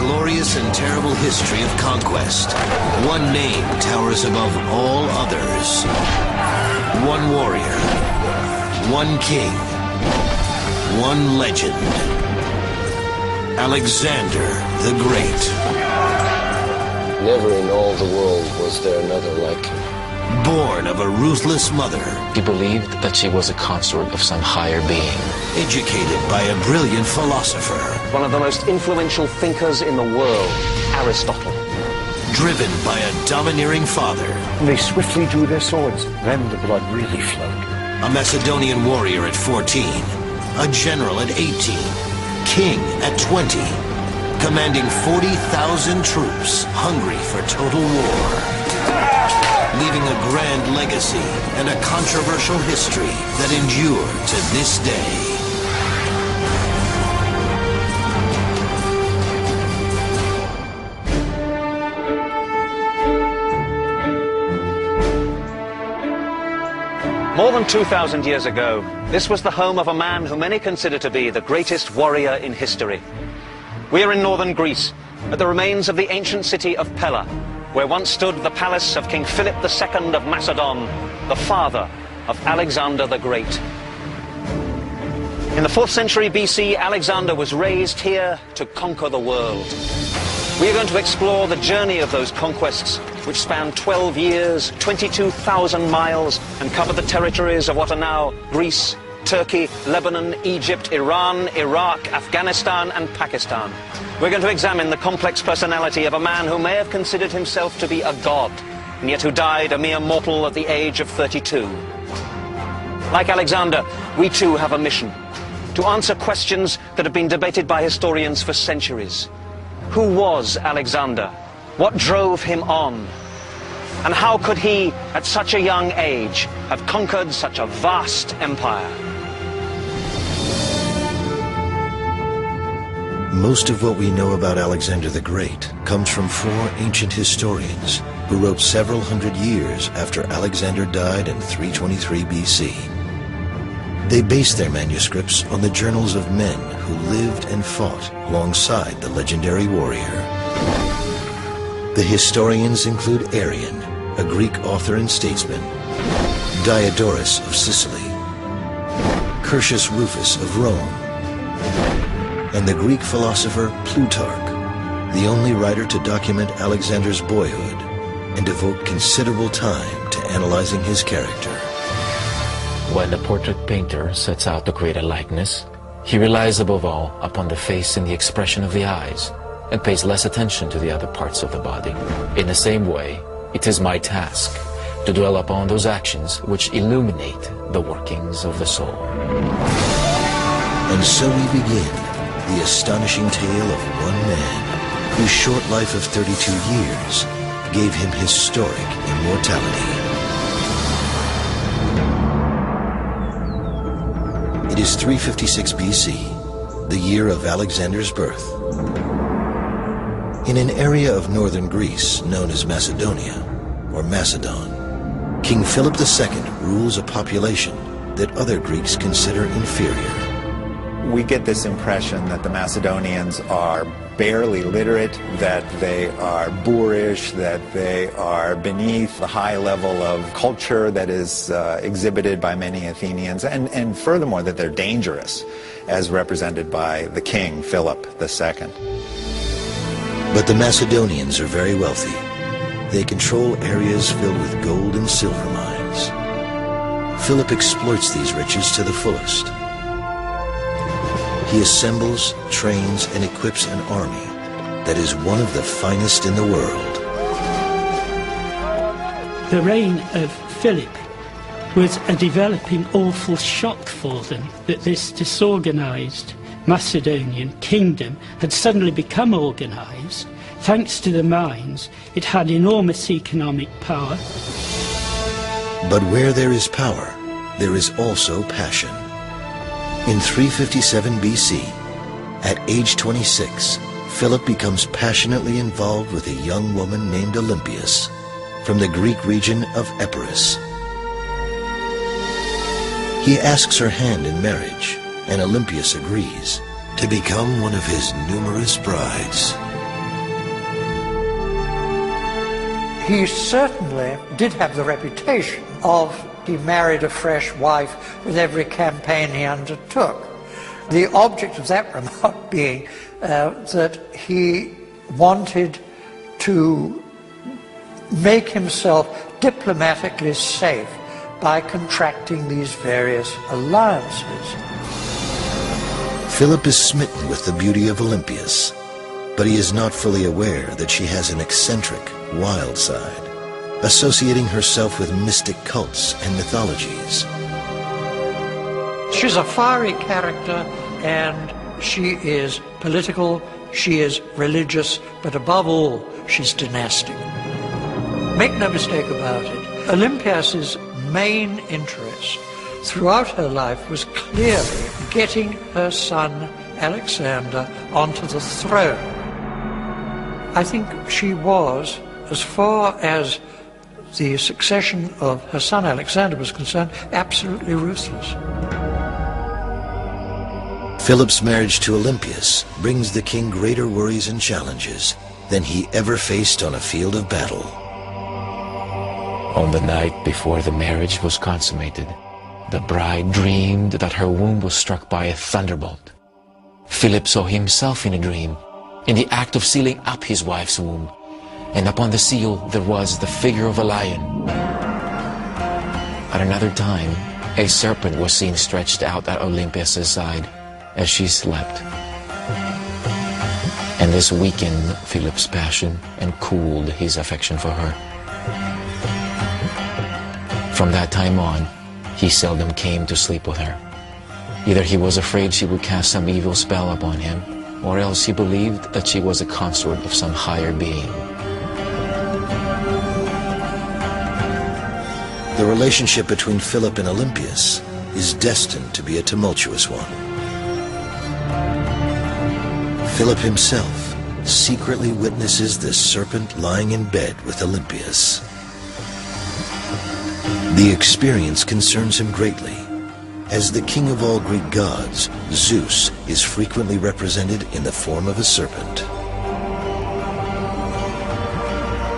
glorious and terrible history of conquest, one name towers above all others. One warrior, one king, one legend. Alexander the Great. Never in all the world was there another like him. Born of a ruthless mother. He believed that she was a consort of some higher being. Educated by a brilliant philosopher. One of the most influential thinkers in the world, Aristotle. Driven by a domineering father. They swiftly drew their swords. Then the blood really flowed. A Macedonian warrior at 14. A general at 18. King at 20. Commanding 40,000 troops, hungry for total war. Leaving a grand legacy and a controversial history that endure to this day. More than 2,000 years ago, this was the home of a man who many consider to be the greatest warrior in history. We are in northern Greece, at the remains of the ancient city of Pella, where once stood the palace of King Philip II of Macedon, the father of Alexander the Great. In the 4th century BC, Alexander was raised here to conquer the world. We are going to explore the journey of those conquests, which spanned 12 years, 22,000 miles, and covered the territories of what are now Greece, Turkey, Lebanon, Egypt, Iran, Iraq, Afghanistan, and Pakistan. We're going to examine the complex personality of a man who may have considered himself to be a god, and yet who died a mere mortal at the age of 32. Like Alexander, we too have a mission: to answer questions that have been debated by historians for centuries. Who was Alexander? What drove him on? And how could he, at such a young age, have conquered such a vast empire? Most of what we know about Alexander the Great comes from 4 ancient historians who wrote several hundred years after Alexander died in 323 BC. They based their manuscripts on the journals of men who lived and fought alongside the legendary warrior. The historians include Arrian, a Greek author and statesman, Diodorus of Sicily, Curtius Rufus of Rome, and the Greek philosopher Plutarch, the only writer to document Alexander's boyhood and devote considerable time to analyzing his character. When the portrait painter sets out to create a likeness, he relies above all upon the face and the expression of the eyes, and pays less attention to the other parts of the body. In the same way, it is my task to dwell upon those actions which illuminate the workings of the soul. And so we begin the astonishing tale of one man whose short life of 32 years gave him historic immortality. It is 356 BC, the year of Alexander's birth. In an area of northern Greece known as Macedonia, or Macedon, King Philip II rules a population that other Greeks consider inferior. We get this impression that the Macedonians are barely literate, that they are boorish, that they are beneath the high level of culture that is exhibited by many Athenians, and furthermore that they're dangerous, as represented by the king, Philip II. But the Macedonians are very wealthy. They control areas filled with gold and silver mines. Philip exploits these riches to the fullest. He assembles, trains, and equips an army that is one of the finest in the world. The reign of Philip was a developing awful shock for them, that this disorganized Macedonian kingdom had suddenly become organized. Thanks to the mines, it had enormous economic power. But where there is power, there is also passion. In 357 BC, at age 26, Philip becomes passionately involved with a young woman named Olympias from the Greek region of Epirus. He asks her hand in marriage, and Olympias agrees to become one of his numerous brides. He certainly did have the reputation of he married a fresh wife with every campaign he undertook. The object of that remark being that he wanted to make himself diplomatically safe by contracting these various alliances. Philip is smitten with the beauty of Olympias, but he is not fully aware that she has an eccentric, wild side, associating herself with mystic cults and mythologies. She's a fiery character, and she is political, she is religious, but above all, she's dynastic. Make no mistake about it, Olympias's main interest throughout her life was clearly getting her son Alexander onto the throne. I think she was, as far as the succession of her son Alexander was concerned, absolutely ruthless. Philip's marriage to Olympias brings the king greater worries and challenges than he ever faced on a field of battle. On the night before the marriage was consummated, the bride dreamed that her womb was struck by a thunderbolt. Philip saw himself in a dream, in the act of sealing up his wife's womb, and upon the seal there was the figure of a lion. At another time, a serpent was seen stretched out at Olympias' side as she slept. And this weakened Philip's passion and cooled his affection for her. From that time on, he seldom came to sleep with her. Either he was afraid she would cast some evil spell upon him, or else he believed that she was a consort of some higher being. The relationship between Philip and Olympias is destined to be a tumultuous one. Philip himself secretly witnesses this serpent lying in bed with Olympias. The experience concerns him greatly. As the king of all Greek gods, Zeus is frequently represented in the form of a serpent.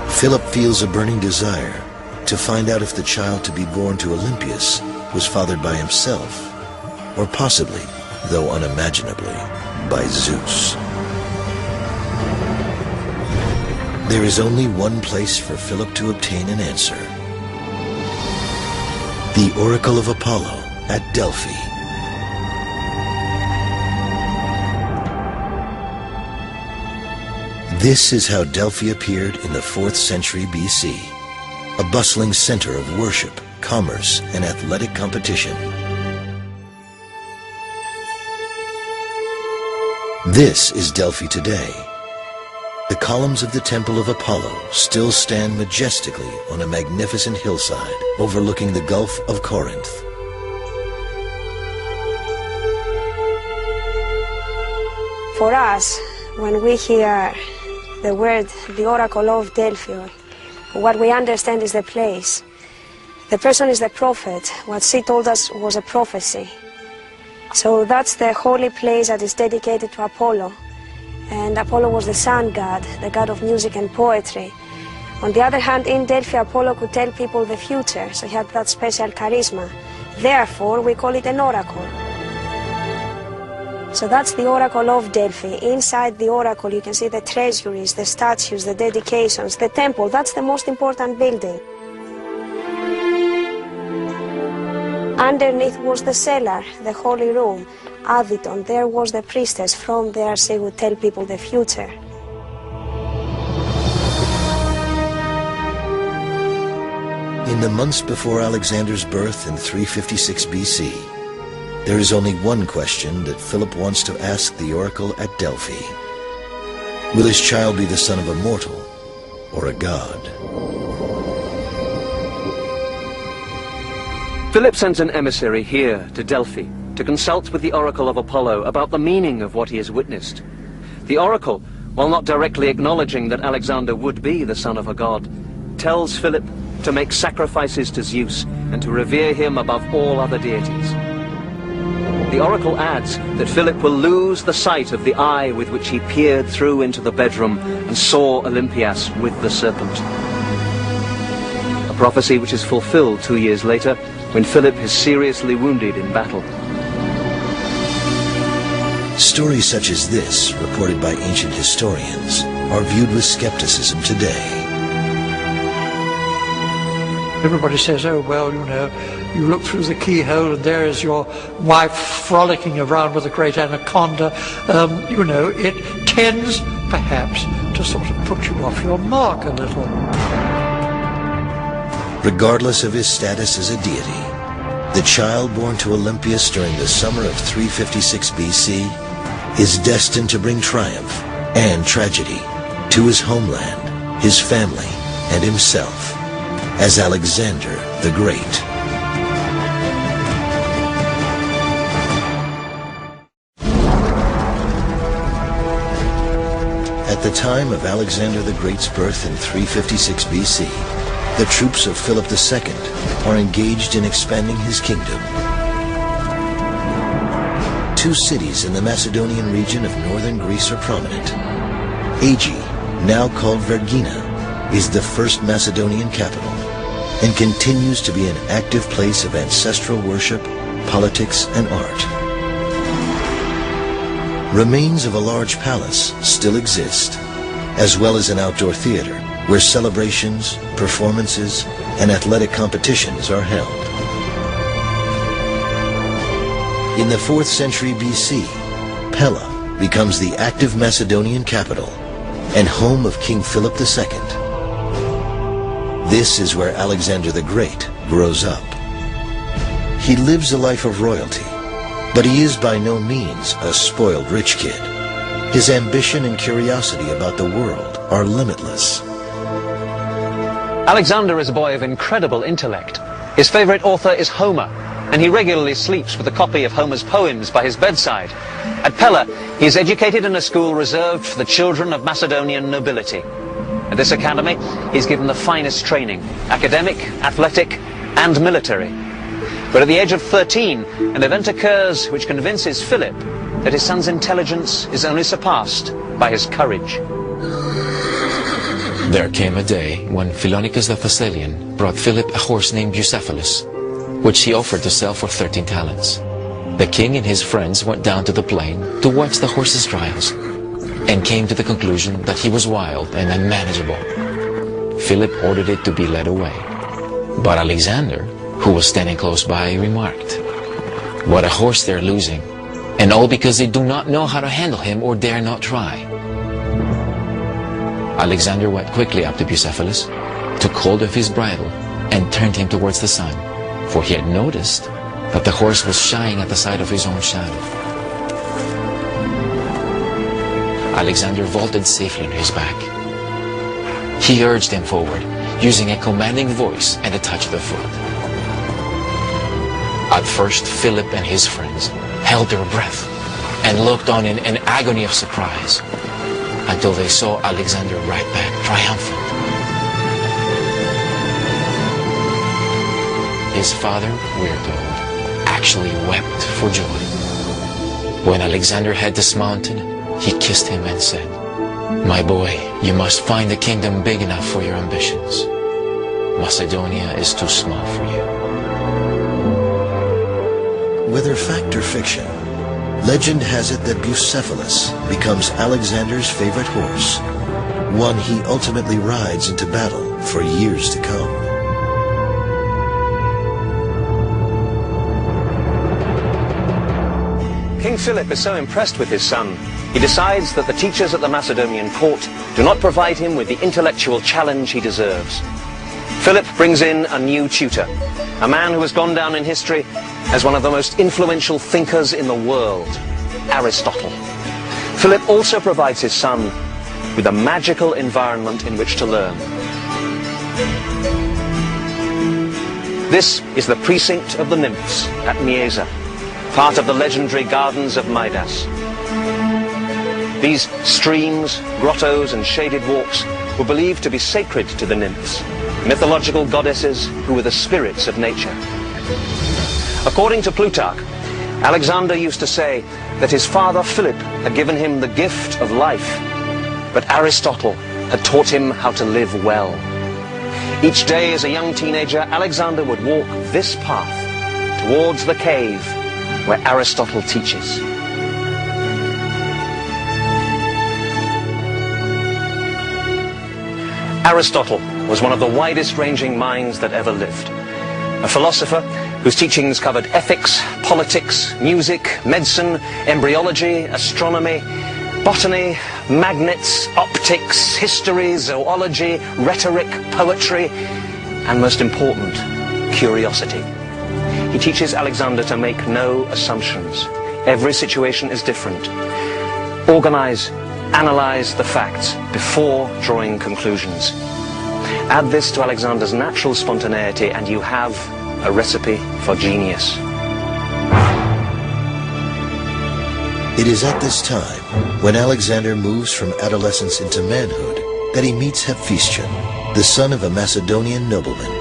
Philip feels a burning desire to find out if the child to be born to Olympias was fathered by himself, or possibly, though unimaginably, by Zeus. There is only one place for Philip to obtain an answer: the Oracle of Apollo at Delphi. This is how Delphi appeared in the 4th century BC, a bustling center of worship, commerce, and athletic competition. This is Delphi today. The columns of the Temple of Apollo still stand majestically on a magnificent hillside overlooking the Gulf of Corinth. For us, when we hear the word, the Oracle of Delphi, what we understand is the place. The person is the prophet. What she told us was a prophecy. So that's the holy place that is dedicated to Apollo. And Apollo was the sun god, the god of music and poetry. On the other hand, in Delphi, Apollo could tell people the future, so he had that special charisma. Therefore, we call it an oracle. So that's the Oracle of Delphi. Inside the oracle, you can see the treasuries, the statues, the dedications, the temple. That's the most important building. Underneath was the cellar, the holy room. Aviton, there was the priestess. From there she would tell people the future. In the months before Alexander's birth in 356 BC, there is only one question that Philip wants to ask the oracle at Delphi. Will his child be the son of a mortal or a god? Philip sends an emissary here to Delphi to consult with the Oracle of Apollo about the meaning of what he has witnessed. The oracle, while not directly acknowledging that Alexander would be the son of a god, tells Philip to make sacrifices to Zeus and to revere him above all other deities. The oracle adds that Philip will lose the sight of the eye with which he peered through into the bedroom and saw Olympias with the serpent. prophecy which is fulfilled 2 years later when Philip is seriously wounded in battle. Stories such as this, reported by ancient historians, are viewed with skepticism today. Everybody says, oh, well, you know, you look through the keyhole and there is your wife frolicking around with a great anaconda. You know, it tends, perhaps, to sort of put you off your mark a little. Regardless of his status as a deity, the child born to Olympias during the summer of 356 BC is destined to bring triumph and tragedy to his homeland, his family, and himself as Alexander the Great. At the time of Alexander the Great's birth in 356 BC, the troops of Philip II are engaged in expanding his kingdom. 2 cities in the Macedonian region of northern Greece are prominent. Aegae, now called Vergina, is the first Macedonian capital and continues to be an active place of ancestral worship, politics, and art. Remains of a large palace still exist, as well as an outdoor theater where celebrations, performances, and athletic competitions are held. In the 4th century BC, Pella becomes the active Macedonian capital and home of King Philip II. This is where Alexander the Great grows up. He lives a life of royalty, but he is by no means a spoiled rich kid. His ambition and curiosity about the world are limitless. Alexander is a boy of incredible intellect. His favorite author is Homer, and he regularly sleeps with a copy of Homer's poems by his bedside. At Pella, he is educated in a school reserved for the children of Macedonian nobility. At this academy, he's given the finest training, academic, athletic, and military. But at the age of 13, an event occurs which convinces Philip that his son's intelligence is only surpassed by his courage. There came a day when Philonicus the Thessalian brought Philip a horse named Bucephalus, which he offered to sell for 13 talents. The king and his friends went down to the plain to watch the horse's trials, and came to the conclusion that he was wild and unmanageable. Philip ordered it to be led away. But Alexander, who was standing close by, remarked, "What a horse they're losing, and all because they do not know how to handle him or dare not try." Alexander went quickly up to Bucephalus, took hold of his bridle, and turned him towards the sun, for he had noticed that the horse was shying at the sight of his own shadow. Alexander vaulted safely on his back. He urged him forward, using a commanding voice and a touch of the foot. At first, Philip and his friends held their breath and looked on in an agony of surprise until they saw Alexander ride back triumphant. His father, we're told, actually wept for joy. When Alexander had dismounted, he kissed him and said, "My boy, you must find a kingdom big enough for your ambitions. Macedonia is too small for you." Whether fact or fiction, legend has it that Bucephalus becomes Alexander's favorite horse, one he ultimately rides into battle for years to come. King Philip is so impressed with his son, he decides that the teachers at the Macedonian court do not provide him with the intellectual challenge he deserves. Philip brings in a new tutor, a man who has gone down in history as one of the most influential thinkers in the world, Aristotle. Philip also provides his son with a magical environment in which to learn. This is the precinct of the nymphs at Mieza, part of the legendary gardens of Midas. These streams, grottos, and shaded walks were believed to be sacred to the nymphs, mythological goddesses who were the spirits of nature. According to Plutarch, Alexander used to say that his father Philip had given him the gift of life, but Aristotle had taught him how to live well. Each day as a young teenager, Alexander would walk this path towards the cave where Aristotle teaches. Aristotle was one of the widest-ranging minds that ever lived. A philosopher whose teachings covered ethics, politics, music, medicine, embryology, astronomy, botany, magnets, optics, history, zoology, rhetoric, poetry, and most important, curiosity. He teaches Alexander to make no assumptions. Every situation is different. Organize, analyze the facts before drawing conclusions. Add this to Alexander's natural spontaneity and you have a recipe for genius. It is at this time, when Alexander moves from adolescence into manhood, that he meets Hephaestion, the son of a Macedonian nobleman.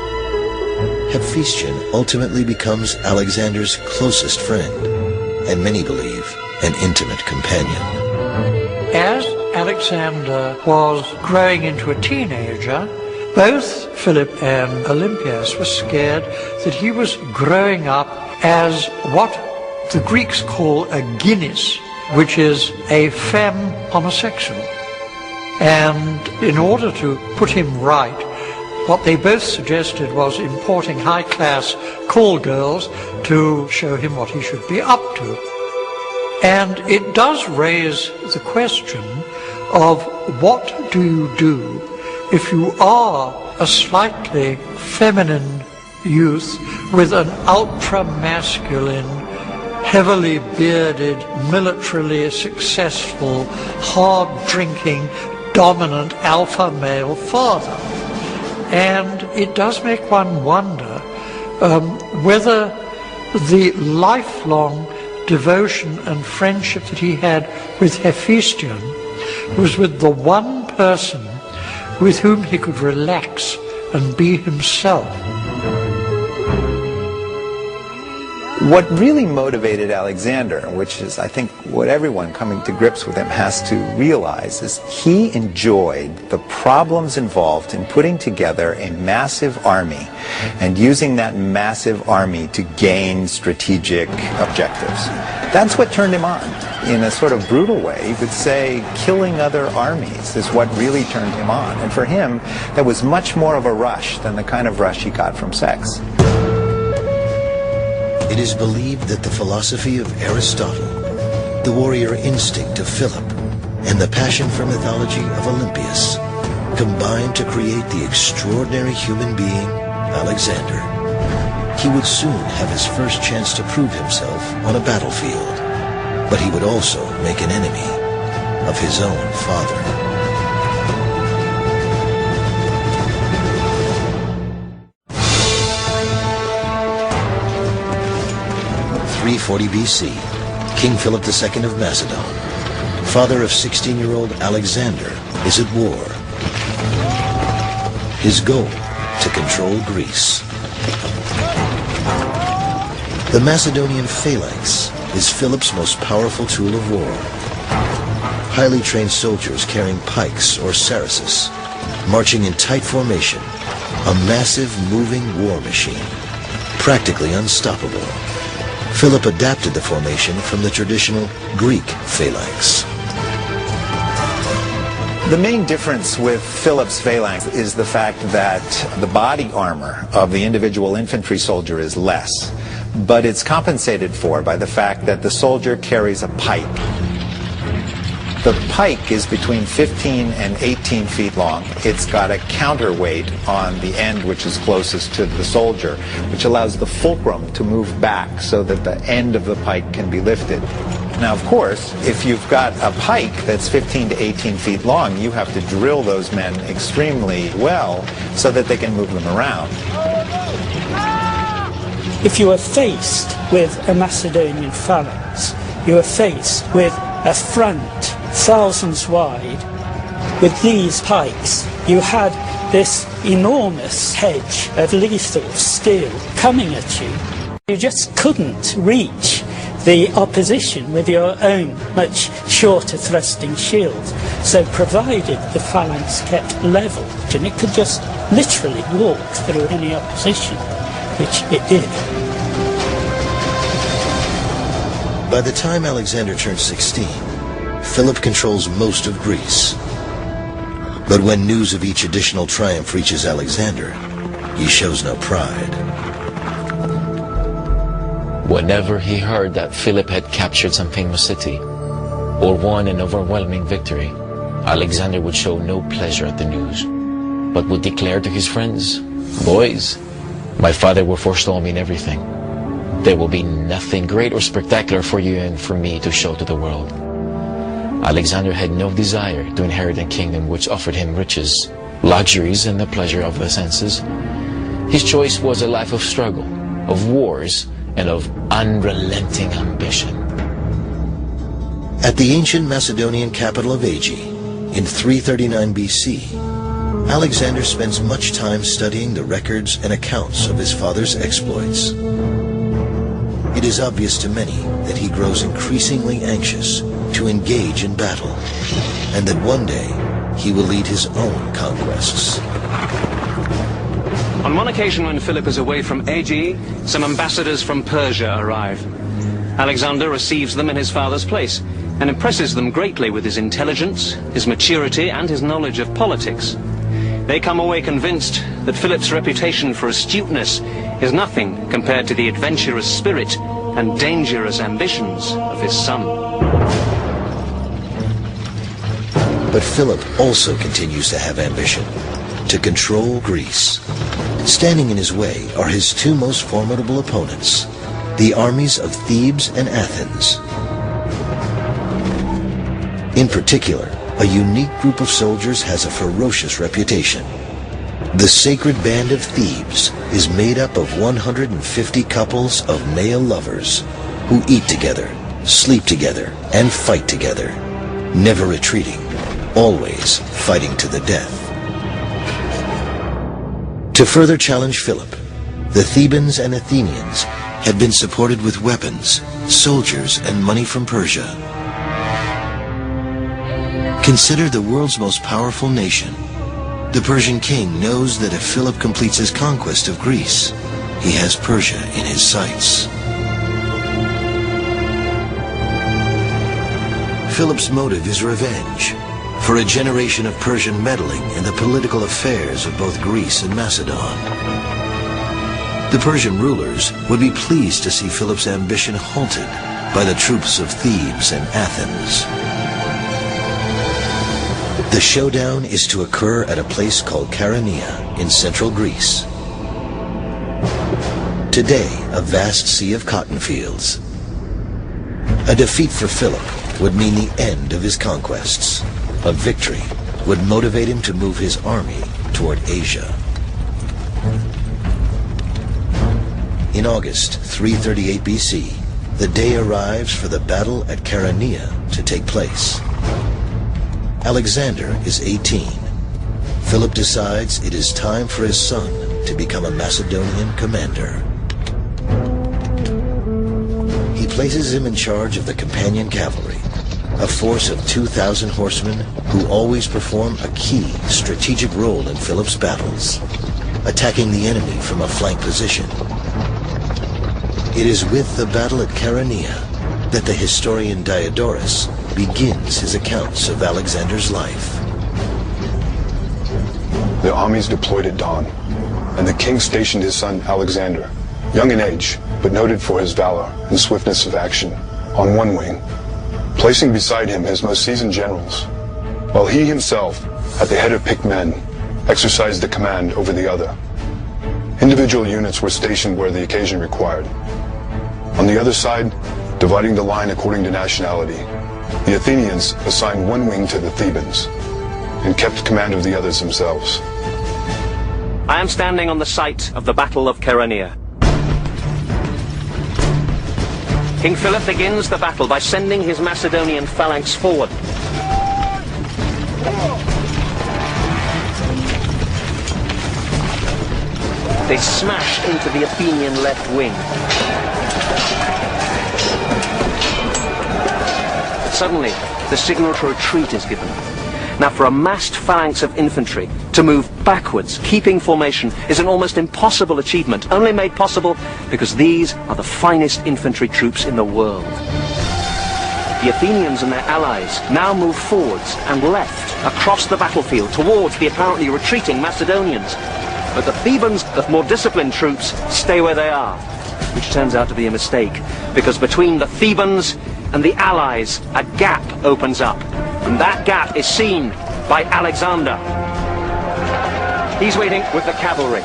Hephaestion ultimately becomes Alexander's closest friend, and many believe an intimate companion. As Alexander was growing into a teenager, both Philip and Olympias were scared that he was growing up as what the Greeks call a Guinness, which is a femme homosexual. And in order to put him right, what they both suggested was importing high-class call girls to show him what he should be up to. And it does raise the question of what do you do if you are a slightly feminine youth with an ultra-masculine, heavily bearded, militarily successful, hard-drinking, dominant alpha male father. And it does make one wonder whether the lifelong devotion and friendship that he had with Hephaestion was with the one person with whom he could relax and be himself. What really motivated Alexander, which is, I think, what everyone coming to grips with him has to realize, is he enjoyed the problems involved in putting together a massive army and using that massive army to gain strategic objectives. That's what turned him on. In a sort of brutal way, you could say killing other armies is what really turned him on. And for him, that was much more of a rush than the kind of rush he got from sex. It is believed that the philosophy of Aristotle, the warrior instinct of Philip, and the passion for mythology of Olympias combined to create the extraordinary human being, Alexander. He would soon have his first chance to prove himself on a battlefield, but he would also make an enemy of his own father. 340 BC, King Philip II of Macedon, father of 16-year-old Alexander, is at war. His goal, to control Greece. The Macedonian phalanx is Philip's most powerful tool of war. Highly trained soldiers carrying pikes or sarissas, marching in tight formation, a massive moving war machine, practically unstoppable. Philip adapted the formation from the traditional Greek phalanx. The main difference with Philip's phalanx is the fact that the body armor of the individual infantry soldier is less, but it's compensated for by the fact that the soldier carries a pike. The pike is between 15 and 18 feet long. It's got a counterweight on the end which is closest to the soldier, which allows the fulcrum to move back so that the end of the pike can be lifted. Now, of course, if you've got a pike that's 15 to 18 feet long, you have to drill those men extremely well so that they can move them around. If you are faced with a Macedonian phalanx, you are faced with a front thousands wide. With these pikes, you had this enormous hedge of lethal steel coming at you. You just couldn't reach the opposition with your own much shorter thrusting shields. So provided the phalanx kept level, and it could just literally walk through any opposition, which it did. By the time Alexander turns 16, Philip controls most of Greece. But when news of each additional triumph reaches Alexander, he shows no pride. Whenever he heard that Philip had captured some famous city or won an overwhelming victory, Alexander would show no pleasure at the news, but would declare to his friends, "Boys, my father will forestall me in everything. There will be nothing great or spectacular for you and for me to show to the world." Alexander had no desire to inherit a kingdom which offered him riches, luxuries, and the pleasure of the senses. His choice was a life of struggle, of wars, and of unrelenting ambition. At the ancient Macedonian capital of Aegae, in 339 BC, Alexander spends much time studying the records and accounts of his father's exploits. It is obvious to many that he grows increasingly anxious to engage in battle, and that one day he will lead his own conquests. On one occasion when Philip is away from Aegae, some ambassadors from Persia arrive. Alexander receives them in his father's place and impresses them greatly with his intelligence, his maturity, and his knowledge of politics. They come away convinced that Philip's reputation for astuteness is nothing compared to the adventurous spirit and dangerous ambitions of his son. But Philip also continues to have ambition, to control Greece. Standing in his way are his two most formidable opponents, the armies of Thebes and Athens. In particular, a unique group of soldiers has a ferocious reputation. The Sacred Band of Thebes is made up of 150 couples of male lovers who eat together, sleep together, and fight together, never retreating, always fighting to the death. To further challenge Philip, the Thebans and Athenians had been supported with weapons, soldiers, and money from Persia. Considered the world's most powerful nation, the Persian king knows that if Philip completes his conquest of Greece, he has Persia in his sights. Philip's motive is revenge for a generation of Persian meddling in the political affairs of both Greece and Macedon. The Persian rulers would be pleased to see Philip's ambition halted by the troops of Thebes and Athens. The showdown is to occur at a place called Chaeronea in central Greece. Today, a vast sea of cotton fields. A defeat for Philip would mean the end of his conquests. A victory would motivate him to move his army toward Asia. In August 338 BC, the day arrives for the battle at Chaeronea to take place. Alexander is 18. Philip decides it is time for his son to become a Macedonian commander. He places him in charge of the companion cavalry, a force of 2,000 horsemen who always perform a key strategic role in Philip's battles, attacking the enemy from a flank position. It is with the battle at Chaeronea that the historian Diodorus begins his accounts of Alexander's life. The armies deployed at dawn, and the king stationed his son Alexander, young in age, but noted for his valor and swiftness of action, on one wing, placing beside him his most seasoned generals, while he himself, at the head of picked men, exercised the command over the other. Individual units were stationed where the occasion required. On the other side, dividing the line according to nationality, the Athenians assigned one wing to the Thebans and kept command of the others themselves. I am standing on the site of the Battle of Chaeronea. King Philip begins the battle by sending his Macedonian phalanx forward. They smashed into the Athenian left wing. suddenly, the signal to retreat is given. Now, for a massed phalanx of infantry to move backwards, keeping formation, is an almost impossible achievement, only made possible because these are the finest infantry troops in the world. The Athenians and their allies now move forwards and left across the battlefield towards the apparently retreating Macedonians. But the Thebans, the more disciplined troops, stay where they are, which turns out to be a mistake, because between the Thebans and the allies, a gap opens up. And that gap is seen by Alexander. He's waiting with the cavalry.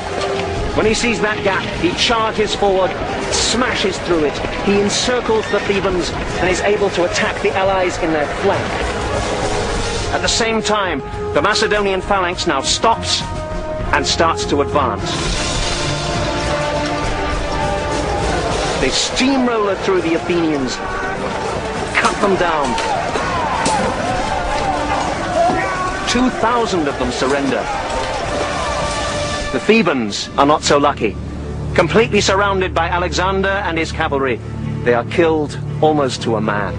When he sees that gap, he charges forward, smashes through it. He encircles the Thebans and is able to attack the allies in their flank. At the same time, the Macedonian phalanx now stops and starts to advance. They steamroller through the Athenians, cut them down. 2,000 of them surrender. The Thebans are not so lucky. Completely surrounded by Alexander and his cavalry, they are killed almost to a man.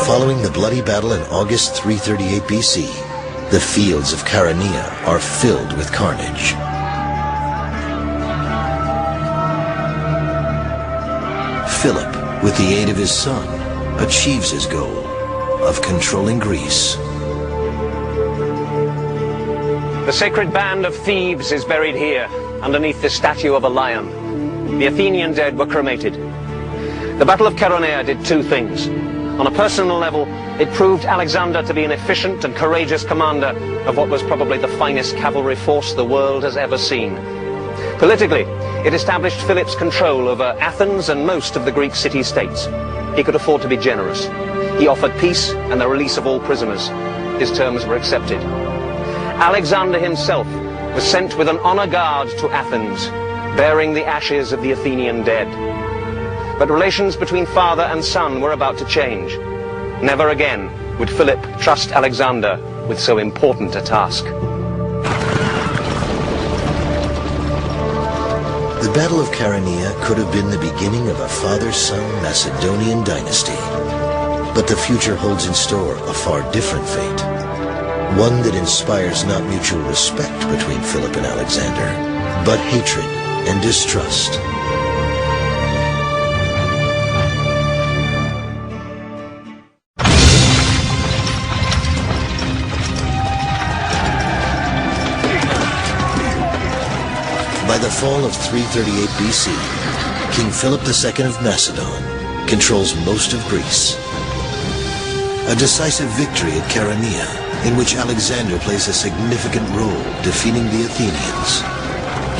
Following the bloody battle in August 338 BC, the fields of Chaeronea are filled with carnage. Philip, with the aid of his son, achieves his goal of controlling Greece. The sacred band of Thebes is buried here, underneath the statue of a lion. The Athenian dead were cremated. The Battle of Chaeronea did two things. On a personal level, it proved Alexander to be an efficient and courageous commander of what was probably the finest cavalry force the world has ever seen. Politically, it established Philip's control over Athens and most of the Greek city-states. He could afford to be generous. He offered peace and the release of all prisoners. His terms were accepted. Alexander himself was sent with an honor guard to Athens, bearing the ashes of the Athenian dead. But relations between father and son were about to change. Never again would Philip trust Alexander with so important a task. The Battle of Chaeronea could have been the beginning of a father-son Macedonian dynasty. But the future holds in store a far different fate. One that inspires not mutual respect between Philip and Alexander, but hatred and distrust. By the fall of 338 BC, King Philip II of Macedon controls most of Greece. A decisive victory at Chaeronea, in which Alexander plays a significant role defeating the Athenians,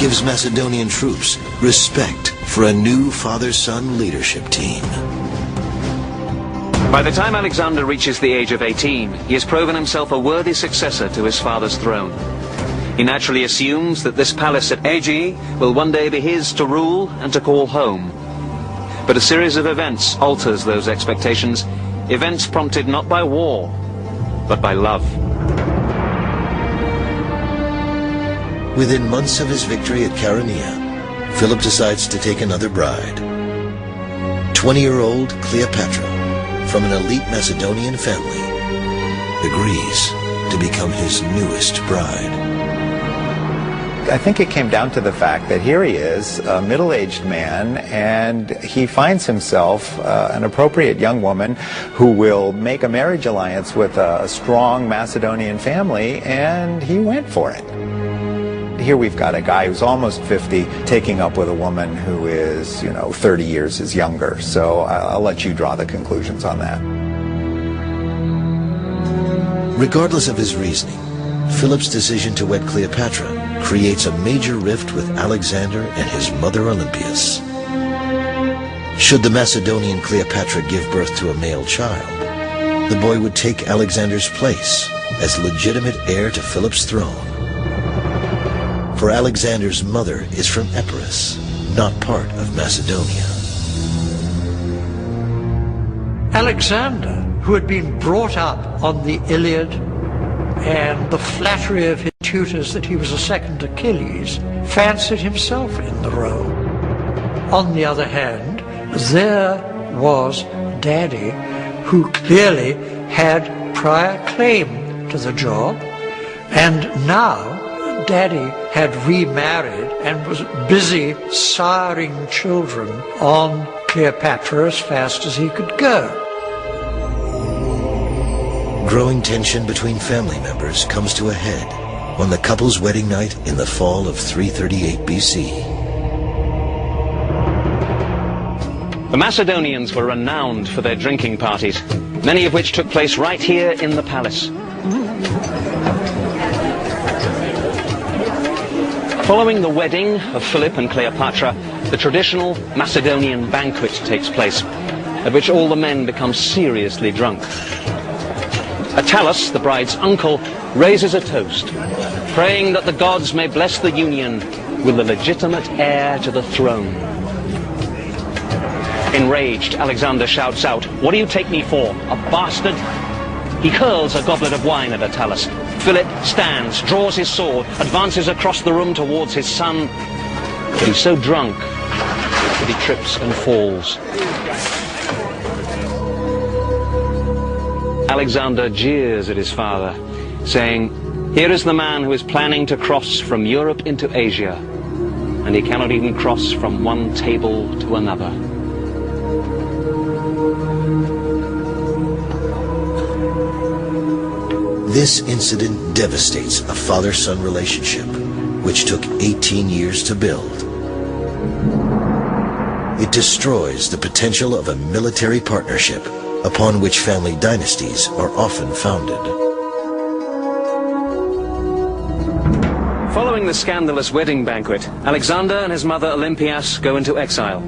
gives Macedonian troops respect for a new father-son leadership team. By the time Alexander reaches the age of 18, he has proven himself a worthy successor to his father's throne. He naturally assumes that this palace at Aegae will one day be his to rule and to call home. But a series of events alters those expectations, events prompted not by war, but by love. Within months of his victory at Chaeronea, Philip decides to take another bride. 20-year-old Cleopatra, from an elite Macedonian family, agrees to become his newest bride. I think it came down to the fact that here he is, a middle-aged man, and he finds himself an appropriate young woman who will make a marriage alliance with a strong Macedonian family, and he went for it. Here we've got a guy who's almost 50 taking up with a woman who is, 30 years his younger. So I'll let you draw the conclusions on that. Regardless of his reasoning, Philip's decision to wed Cleopatra creates a major rift with Alexander and his mother Olympias. Should the Macedonian Cleopatra give birth to a male child, the boy would take Alexander's place as legitimate heir to Philip's throne. For Alexander's mother is from Epirus, not part of Macedonia. Alexander, who had been brought up on the Iliad and the flattery of his tutors that he was a second Achilles, fancied himself in the role on the other hand, there was Daddy, who clearly had prior claim to the job, and now Daddy had remarried and was busy siring children on Cleopatra as fast as he could go. Growing tension between family members comes to a head on the couple's wedding night in the fall of 338 BC. The Macedonians were renowned for their drinking parties, many of which took place right here in the palace. Following the wedding of Philip and Cleopatra, the traditional Macedonian banquet takes place, at which all the men become seriously drunk. Attalus, the bride's uncle, raises a toast, praying that the gods may bless the union with the legitimate heir to the throne. Enraged, Alexander shouts out, "What do you take me for, a bastard?" He hurls a goblet of wine at Attalus. Philip stands, draws his sword, advances across the room towards his son, but he's so drunk that he trips and falls. Alexander jeers at his father, saying, "Here is the man who is planning to cross from Europe into Asia, and he cannot even cross from one table to another." This incident devastates a father-son relationship, which took 18 years to build. It destroys the potential of a military partnership upon which family dynasties are often founded. Following the scandalous wedding banquet, Alexander and his mother Olympias go into exile.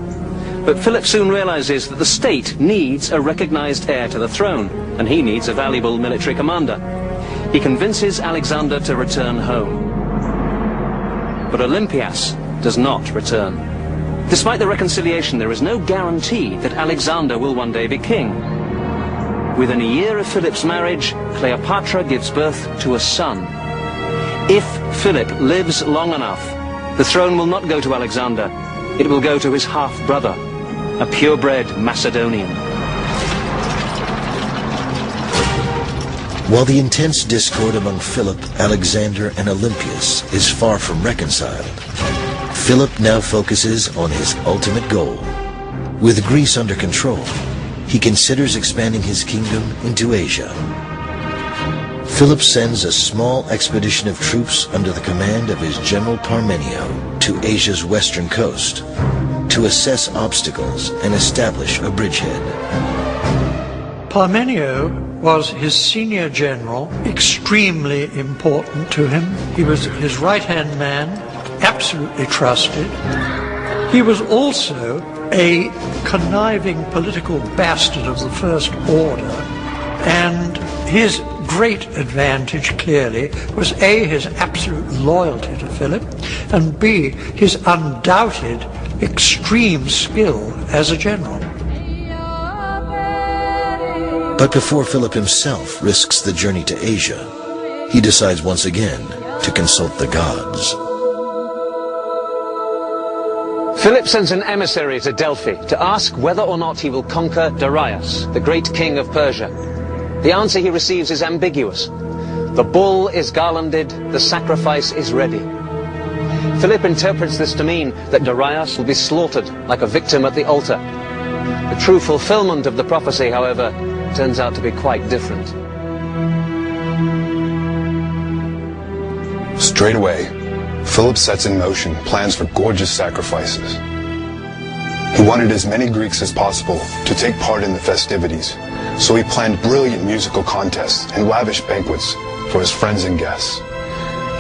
But Philip soon realizes that the state needs a recognized heir to the throne, and he needs a valuable military commander. He convinces Alexander to return home. But Olympias does not return. Despite the reconciliation, there is no guarantee that Alexander will one day be king. Within a year of Philip's marriage, Cleopatra gives birth to a son. If Philip lives long enough, the throne will not go to Alexander. It will go to his half-brother, a purebred Macedonian. While the intense discord among Philip, Alexander, and Olympias is far from reconciled, Philip now focuses on his ultimate goal. With Greece under control, he considers expanding his kingdom into Asia. Philip sends a small expedition of troops under the command of his general Parmenio to Asia's western coast to assess obstacles and establish a bridgehead. Parmenio was his senior general, extremely important to him. He was his right-hand man, absolutely trusted. He was also a conniving political bastard of the First Order, and his great advantage, clearly, was A, his absolute loyalty to Philip, and B, his undoubted extreme skill as a general. But before Philip himself risks the journey to Asia, he decides once again to consult the gods. Philip sends an emissary to Delphi to ask whether or not he will conquer Darius, the great king of Persia. The answer he receives is ambiguous. The bull is garlanded, the sacrifice is ready. Philip interprets this to mean that Darius will be slaughtered like a victim at the altar. The true fulfillment of the prophecy, however, turns out to be quite different. Straight away, Philip sets in motion plans for gorgeous sacrifices. He wanted as many Greeks as possible to take part in the festivities, so he planned brilliant musical contests and lavish banquets for his friends and guests.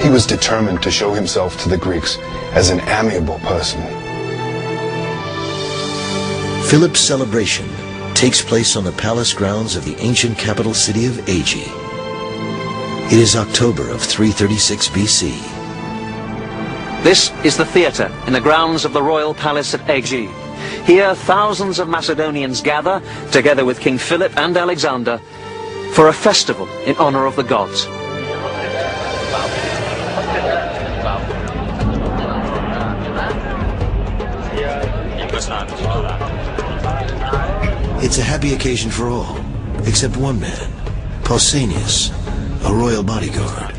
He was determined to show himself to the Greeks as an amiable person. Philip's celebration takes place on the palace grounds of the ancient capital city of Aegae. It is October of 336 BC. This is the theatre in the grounds of the royal palace at Aegae. Here, thousands of Macedonians gather, together with King Philip and Alexander, for a festival in honor of the gods. It's a happy occasion for all, except one man, Pausanias, a royal bodyguard.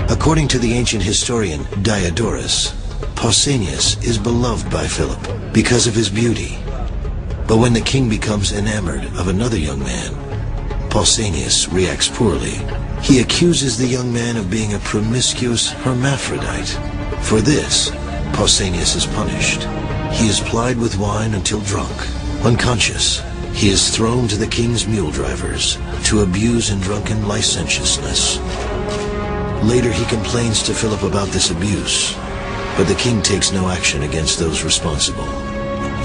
According to the ancient historian Diodorus, Pausanias is beloved by Philip because of his beauty. But when the king becomes enamored of another young man, Pausanias reacts poorly. He accuses the young man of being a promiscuous hermaphrodite. For this, Pausanias is punished. He is plied with wine until drunk. Unconscious, he is thrown to the king's mule drivers to abuse in drunken licentiousness. Later he complains to Philip about this abuse, but the king takes no action against those responsible.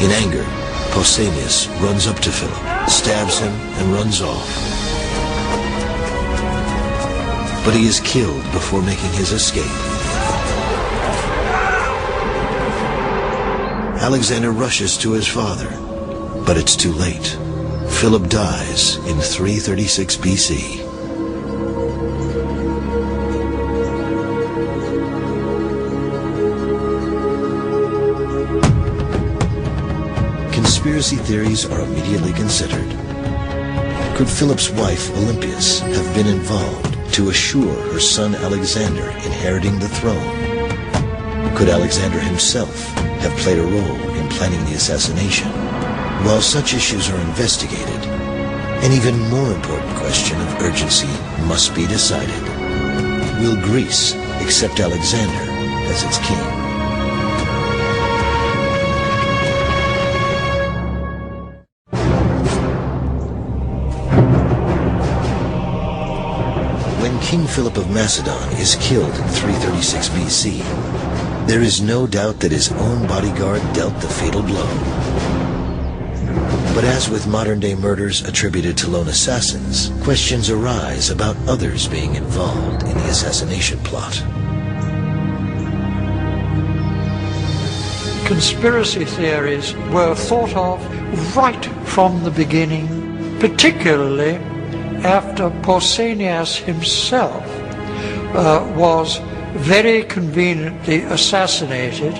In anger, Pausanias runs up to Philip, stabs him, and runs off. But he is killed before making his escape. Alexander rushes to his father, but it's too late. Philip dies in 336 BC. Conspiracy theories are immediately considered. Could Philip's wife, Olympias, have been involved to assure her son Alexander inheriting the throne? Could Alexander himself have played a role in planning the assassination? While such issues are investigated, an even more important question of urgency must be decided. Will Greece accept Alexander as its king? When King Philip of Macedon is killed in 336 BC, there is no doubt that his own bodyguard dealt the fatal blow. But as with modern-day murders attributed to lone assassins, questions arise about others being involved in the assassination plot. Conspiracy theories were thought of right from the beginning, particularly after Pausanias himself was very conveniently assassinated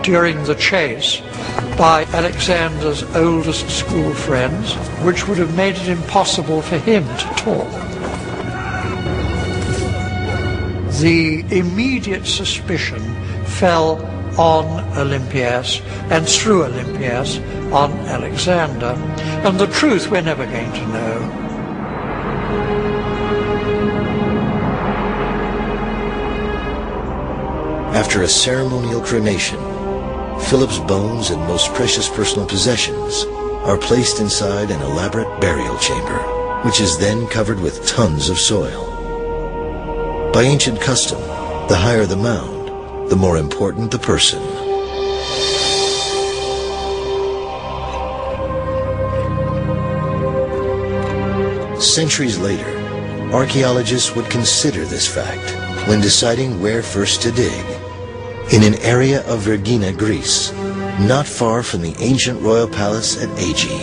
during the chase by Alexander's oldest school friends, which would have made it impossible for him to talk. The immediate suspicion fell on Olympias, and through Olympias on Alexander, and the truth we're never going to know. After a ceremonial cremation, Philip's bones and most precious personal possessions are placed inside an elaborate burial chamber, which is then covered with tons of soil. By ancient custom, the higher the mound, the more important the person. Centuries later, archaeologists would consider this fact when deciding where first to dig. In an area of Vergina, Greece, not far from the ancient royal palace at Aegi.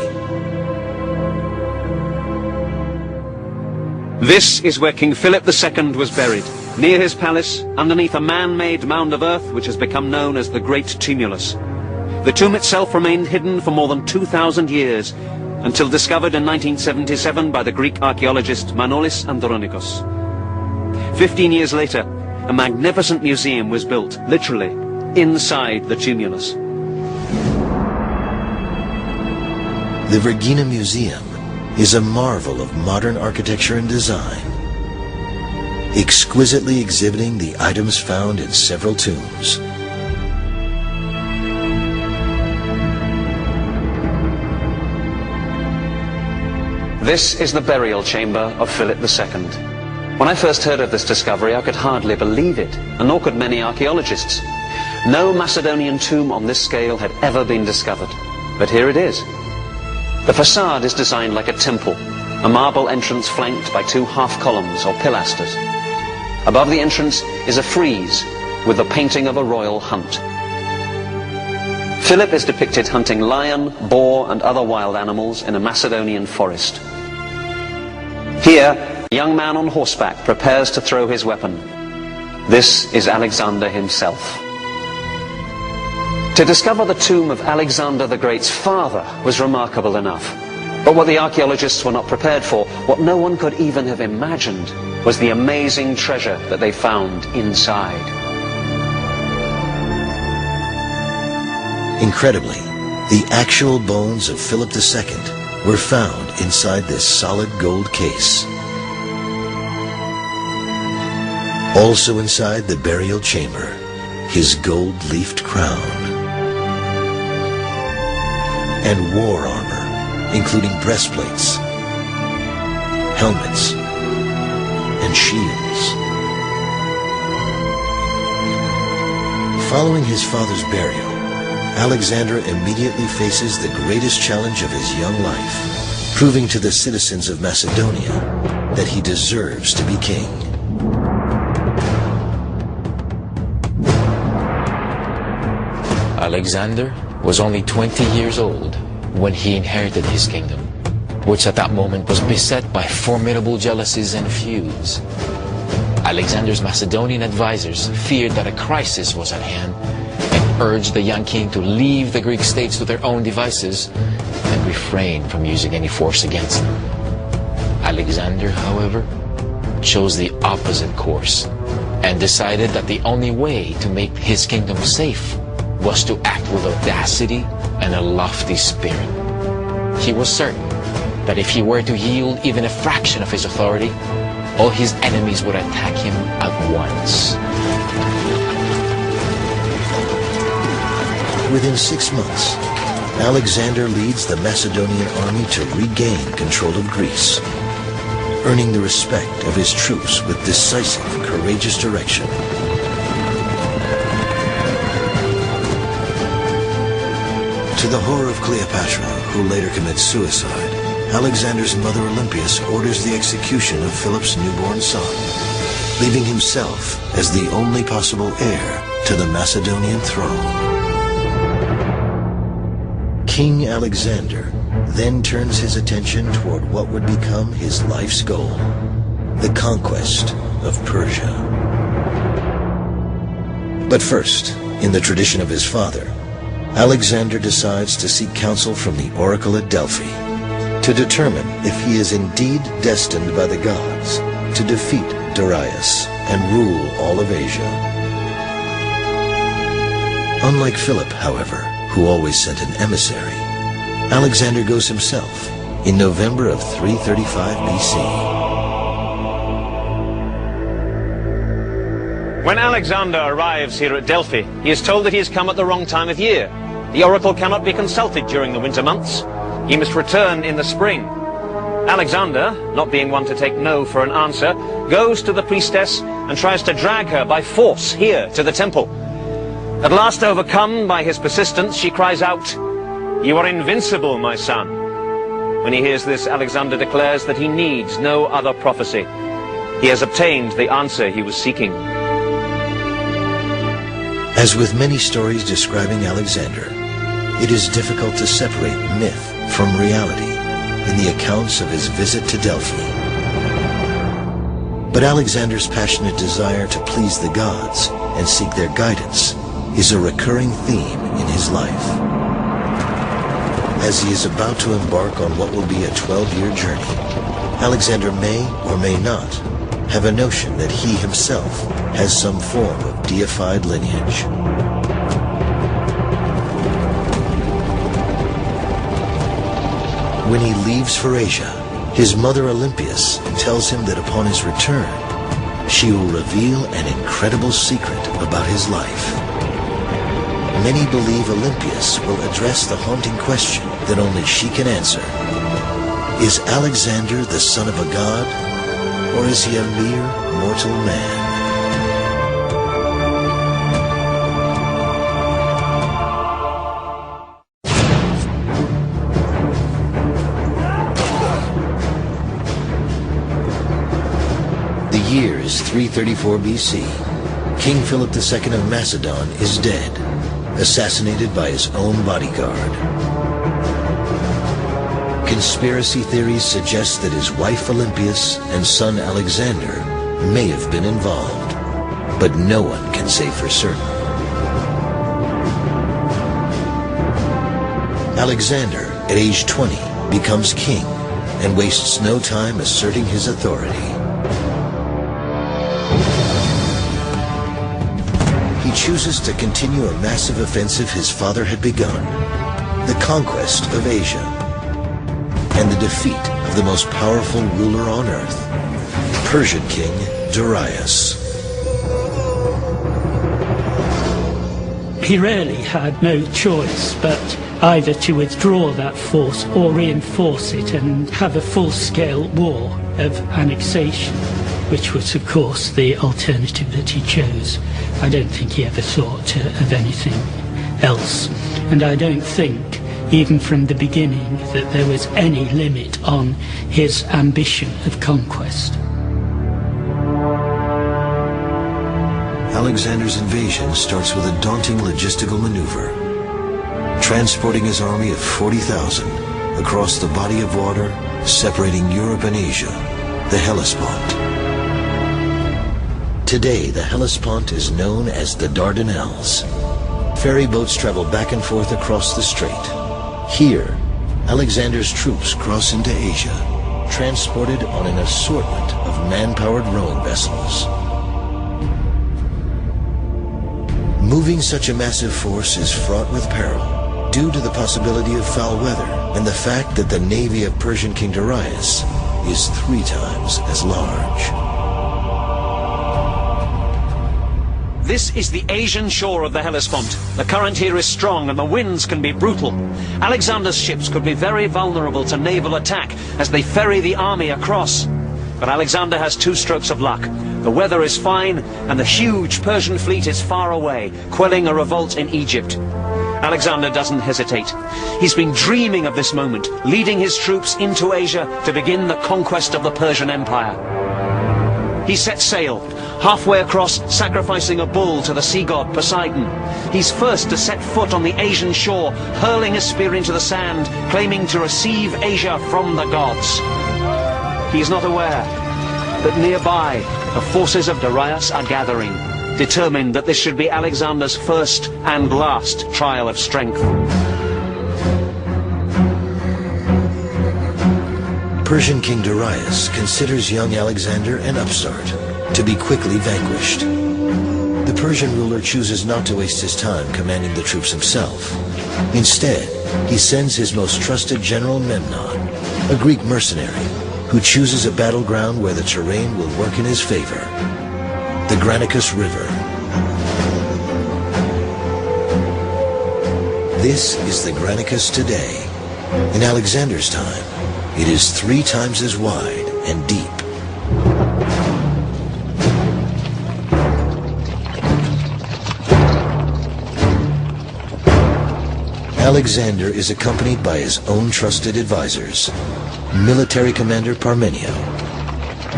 This is where King Philip II was buried, near his palace, underneath a man-made mound of earth which has become known as the Great Tumulus. The tomb itself remained hidden for more than 2,000 years, until discovered in 1977 by the Greek archaeologist Manolis Andronikos. 15 years later, a magnificent museum was built, literally, inside the tumulus. The Vergina Museum is a marvel of modern architecture and design, exquisitely exhibiting the items found in several tombs. This is the burial chamber of Philip II. When I first heard of this discovery, I could hardly believe it, and nor could many archaeologists. No Macedonian tomb on this scale had ever been discovered. But here it is. The facade is designed like a temple, a marble entrance flanked by two half-columns or pilasters. Above the entrance is a frieze with the painting of a royal hunt. Philip is depicted hunting lion, boar, and other wild animals in a Macedonian forest. Here, a young man on horseback prepares to throw his weapon. This is Alexander himself. To discover the tomb of Alexander the Great's father was remarkable enough. But what the archaeologists were not prepared for, what no one could even have imagined, was the amazing treasure that they found inside. Incredibly, the actual bones of Philip II were found inside this solid gold case. Also inside the burial chamber, his gold-leafed crown and war armor, including breastplates, helmets, and shields. Following his father's burial, Alexander immediately faces the greatest challenge of his young life, proving to the citizens of Macedonia that he deserves to be king. Alexander was only 20 years old when he inherited his kingdom, which at that moment was beset by formidable jealousies and feuds. Alexander's Macedonian advisors feared that a crisis was at hand and urged the young king to leave the Greek states to their own devices and refrain from using any force against them. Alexander, however, chose the opposite course and decided that the only way to make his kingdom safe was to act with audacity and a lofty spirit. He was certain that if he were to yield even a fraction of his authority, all his enemies would attack him at once. Within 6 months, Alexander leads the Macedonian army to regain control of Greece, earning the respect of his troops with decisive, courageous direction. To the horror of Cleopatra, who later commits suicide, Alexander's mother Olympias orders the execution of Philip's newborn son, leaving himself as the only possible heir to the Macedonian throne. King Alexander then turns his attention toward what would become his life's goal, the conquest of Persia. But first, in the tradition of his father, Alexander decides to seek counsel from the oracle at Delphi to determine if he is indeed destined by the gods to defeat Darius and rule all of Asia. Unlike Philip, however, who always sent an emissary, Alexander goes himself in November of 335 BC. When Alexander arrives here at Delphi, he is told that he has come at the wrong time of year. The oracle cannot be consulted during the winter months. He must return in the spring. Alexander, not being one to take no for an answer, goes to the priestess and tries to drag her by force here to the temple. At last overcome by his persistence, she cries out, "You are invincible, my son." When he hears this, Alexander declares that he needs no other prophecy. He has obtained the answer he was seeking. As with many stories describing Alexander, it is difficult to separate myth from reality in the accounts of his visit to Delphi. But Alexander's passionate desire to please the gods and seek their guidance is a recurring theme in his life. As he is about to embark on what will be a 12-year journey, Alexander may or may not have a notion that he himself has some form of deified lineage. When he leaves for Asia, his mother Olympias tells him that upon his return, she will reveal an incredible secret about his life. Many believe Olympias will address the haunting question that only she can answer. Is Alexander the son of a god, or is he a mere mortal man? The year is 334 BC. King Philip II of Macedon is dead, assassinated by his own bodyguard. Conspiracy theories suggest that his wife Olympias and son Alexander may have been involved, but no one can say for certain. Alexander, at age 20, becomes king and wastes no time asserting his authority. He chooses to continue a massive offensive his father had begun, the conquest of Asia, and the defeat of the most powerful ruler on earth, Persian king Darius. He really had no choice but either to withdraw that force or reinforce it and have a full-scale war of annexation, which was, of course, the alternative that he chose. I don't think he ever thought of anything else. And I don't think, even from the beginning, that there was any limit on his ambition of conquest. Alexander's invasion starts with a daunting logistical maneuver, transporting his army of 40,000 across the body of water separating Europe and Asia, the Hellespont. Today, the Hellespont is known as the Dardanelles. Ferry boats travel back and forth across the strait. Here, Alexander's troops cross into Asia, transported on an assortment of man-powered rowing vessels. Moving such a massive force is fraught with peril due to the possibility of foul weather and the fact that the navy of Persian King Darius is 3 times as large. This is the Asian shore of the Hellespont. The current here is strong and the winds can be brutal. Alexander's ships could be very vulnerable to naval attack as they ferry the army across. But Alexander has 2 strokes of luck. The weather is fine and the huge Persian fleet is far away, quelling a revolt in Egypt. Alexander doesn't hesitate. He's been dreaming of this moment, leading his troops into Asia to begin the conquest of the Persian Empire. He sets sail, halfway across, sacrificing a bull to the sea god Poseidon. He's first to set foot on the Asian shore, hurling a spear into the sand, claiming to receive Asia from the gods. He is not aware that nearby the forces of Darius are gathering, determined that this should be Alexander's first and last trial of strength. Persian King Darius considers young Alexander an upstart, to be quickly vanquished. The Persian ruler chooses not to waste his time commanding the troops himself. Instead, he sends his most trusted general Memnon, a Greek mercenary, who chooses a battleground where the terrain will work in his favor, the Granicus River. This is the Granicus today. In Alexander's time, it is 3 times as wide and deep. Alexander is accompanied by his own trusted advisors, military commander Parmenio,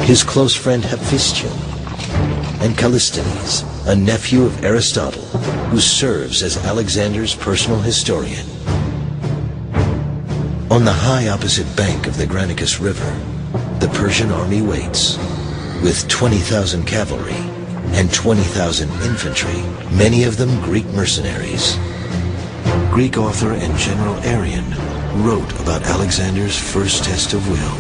his close friend Hephaestion, and Callisthenes, a nephew of Aristotle, who serves as Alexander's personal historian. On the high opposite bank of the Granicus River, the Persian army waits, with 20,000 cavalry and 20,000 infantry, many of them Greek mercenaries. Greek author and General Arrian wrote about Alexander's first test of will.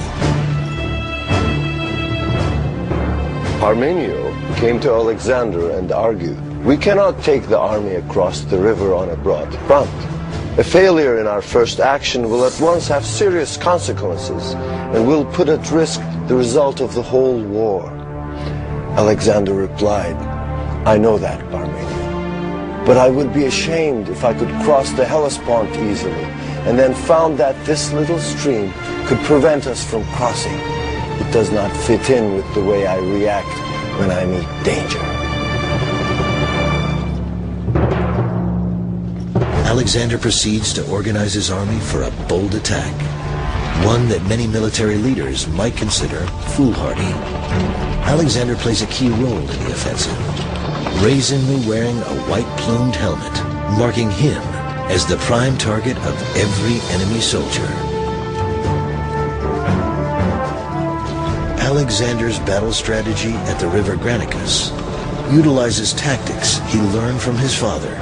Parmenio came to Alexander and argued, "We cannot take the army across the river on a broad front. A failure in our first action will at once have serious consequences and will put at risk the result of the whole war." Alexander replied, "I know that, Parmenio. But I would be ashamed if I could cross the Hellespont easily and then found that this little stream could prevent us from crossing. It does not fit in with the way I react when I meet danger." Alexander proceeds to organize his army for a bold attack, one that many military leaders might consider foolhardy. Alexander plays a key role in the offensive, brazenly wearing a white-plumed helmet, marking him as the prime target of every enemy soldier. Alexander's battle strategy at the river Granicus utilizes tactics he learned from his father.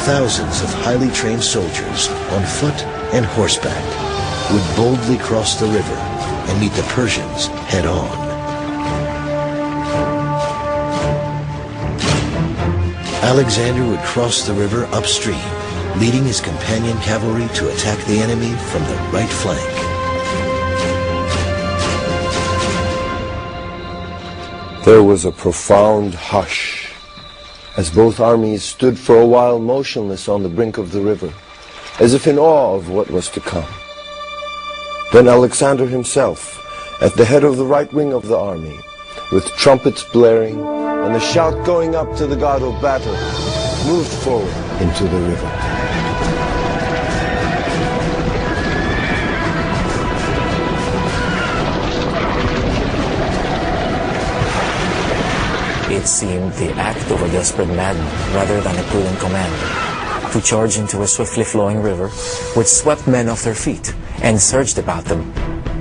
thousands of highly trained soldiers on foot and horseback would boldly cross the river and meet the Persians head-on. Alexander would cross the river upstream, leading his companion cavalry to attack the enemy from the right flank. There was a profound hush as both armies stood for a while motionless on the brink of the river, as if in awe of what was to come. Then Alexander himself, at the head of the right wing of the army, with trumpets blaring and the shout going up to the god of battle, moved forward into the river. It seemed the act of a desperate madman rather than a prudent commander to charge into a swiftly flowing river which swept men off their feet and surged about them,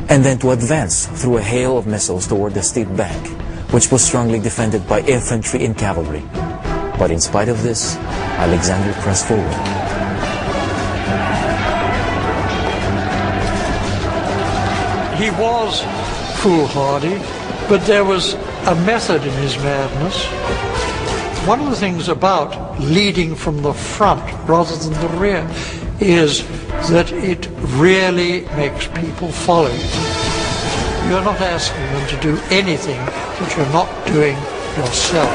and then to advance through a hail of missiles toward the steep bank, which was strongly defended by infantry and cavalry. But in spite of this, Alexander pressed forward. He was foolhardy, but there was a method in his madness. One of the things about leading from the front rather than the rear is that it really makes people follow you. You're not asking them to do anything that you're not doing yourself.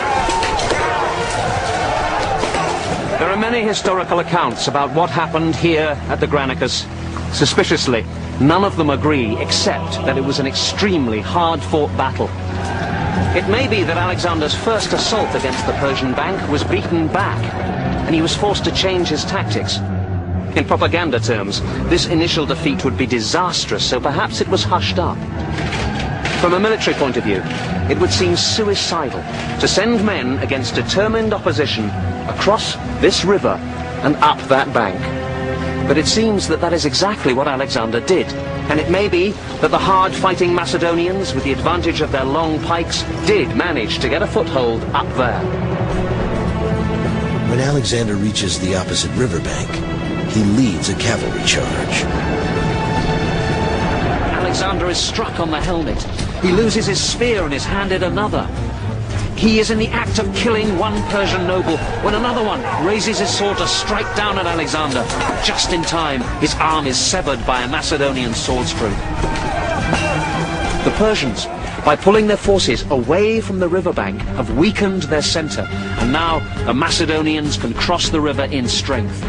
There are many historical accounts about what happened here at the Granicus. Suspiciously, none of them agree except that it was an extremely hard-fought battle. It may be that Alexander's first assault against the Persian bank was beaten back, and he was forced to change his tactics. In propaganda terms, this initial defeat would be disastrous, so perhaps it was hushed up. From a military point of view, it would seem suicidal to send men against determined opposition across this river and up that bank. But it seems that that is exactly what Alexander did, and it may be that the hard-fighting Macedonians, with the advantage of their long pikes, did manage to get a foothold up there. When Alexander reaches the opposite riverbank, he leads a cavalry charge. Alexander is struck on the helmet. He loses his spear and is handed another. He is in the act of killing one Persian noble when another one raises his sword to strike down at Alexander. Just in time, his arm is severed by a Macedonian swordstroke. The Persians, by pulling their forces away from the riverbank, have weakened their center, and now the Macedonians can cross the river in strength.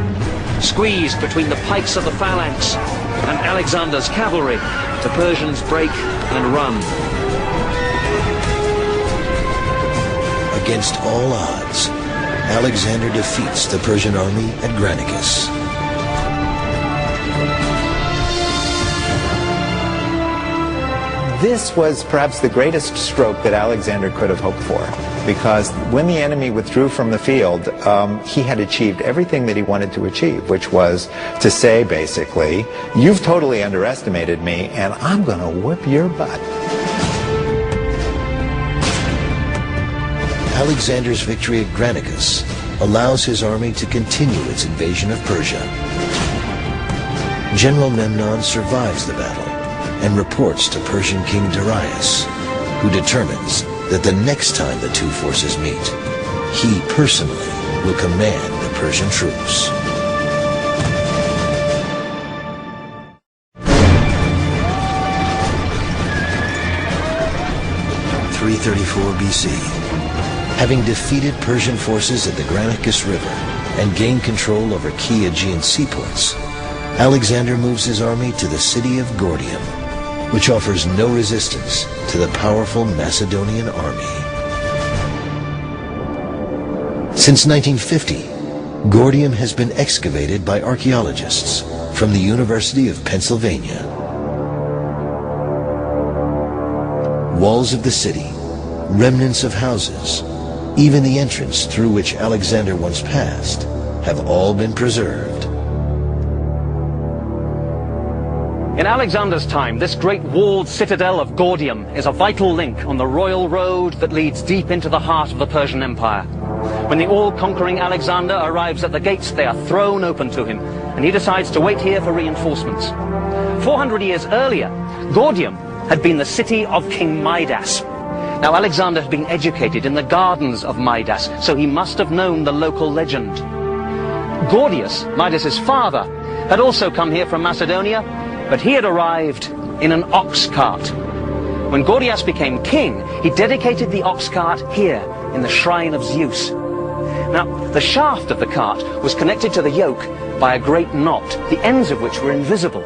Squeezed between the pikes of the phalanx and Alexander's cavalry, the Persians break and run. Against all odds, Alexander defeats the Persian army at Granicus. This was perhaps the greatest stroke that Alexander could have hoped for, because when the enemy withdrew from the field, he had achieved everything that he wanted to achieve, which was to say, basically, you've totally underestimated me, and I'm going to whip your butt. Alexander's victory at Granicus allows his army to continue its invasion of Persia. General Memnon survives the battle and reports to Persian King Darius, who determines that the next time the two forces meet, he personally will command the Persian troops. (334 BC). Having defeated Persian forces at the Granicus River and gained control over key Aegean seaports, Alexander moves his army to the city of Gordium, which offers no resistance to the powerful Macedonian army. Since 1950, Gordium has been excavated by archaeologists from the University of Pennsylvania. Walls of the city, remnants of houses, even the entrance through which Alexander once passed, have all been preserved. In Alexander's time, this great walled citadel of Gordium is a vital link on the royal road that leads deep into the heart of the Persian Empire. When the all-conquering Alexander arrives at the gates, they are thrown open to him, and he decides to wait here for reinforcements. 400 years earlier, Gordium had been the city of King Midas. Now, Alexander had been educated in the gardens of Midas, so he must have known the local legend. Gordius, Midas's father, had also come here from Macedonia, but he had arrived in an ox cart. When Gordius became king, he dedicated the ox cart here in the shrine of Zeus. Now, the shaft of the cart was connected to the yoke by a great knot, the ends of which were invisible.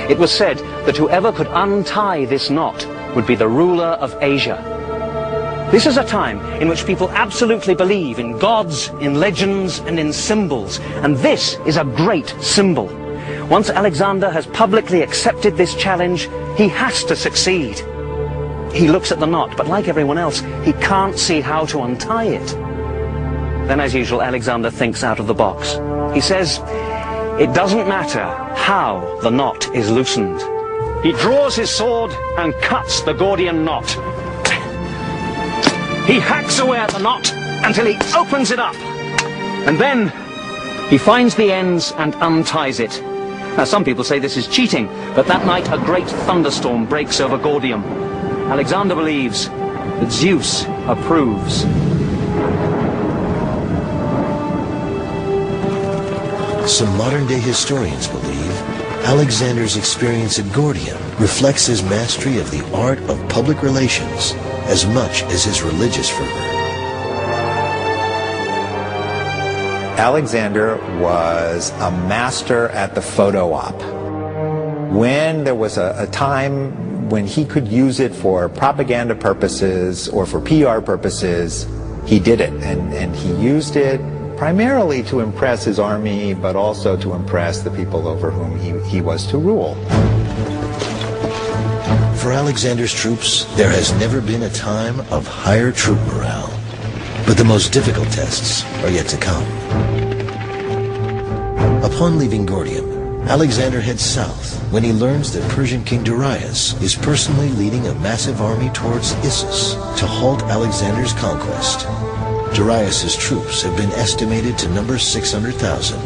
It was said that whoever could untie this knot would be the ruler of Asia. This is a time in which people absolutely believe in gods, in legends, and in symbols, and this is a great symbol. Once Alexander has publicly accepted this challenge, he has to succeed. He looks at the knot, but like everyone else, he can't see how to untie it. Then, as usual, Alexander thinks out of the box. He says, it doesn't matter how the knot is loosened. He draws his sword and cuts the Gordian knot. He hacks away at the knot until he opens it up. And then he finds the ends and unties it. Now, some people say this is cheating, but that night a great thunderstorm breaks over Gordium. Alexander believes that Zeus approves. Some modern-day historians believe Alexander's experience at Gordium reflects his mastery of the art of public relations as much as his religious fervor. Alexander was a master at the photo op. When there was a time when he could use it for propaganda purposes or for PR purposes, he did it. And he used it primarily to impress his army, but also to impress the people over whom he was to rule. For Alexander's troops, there has never been a time of higher troop morale. But the most difficult tests are yet to come. Upon leaving Gordium, Alexander heads south when he learns that Persian King Darius is personally leading a massive army towards Issus to halt Alexander's conquest. Darius's troops have been estimated to number 600,000,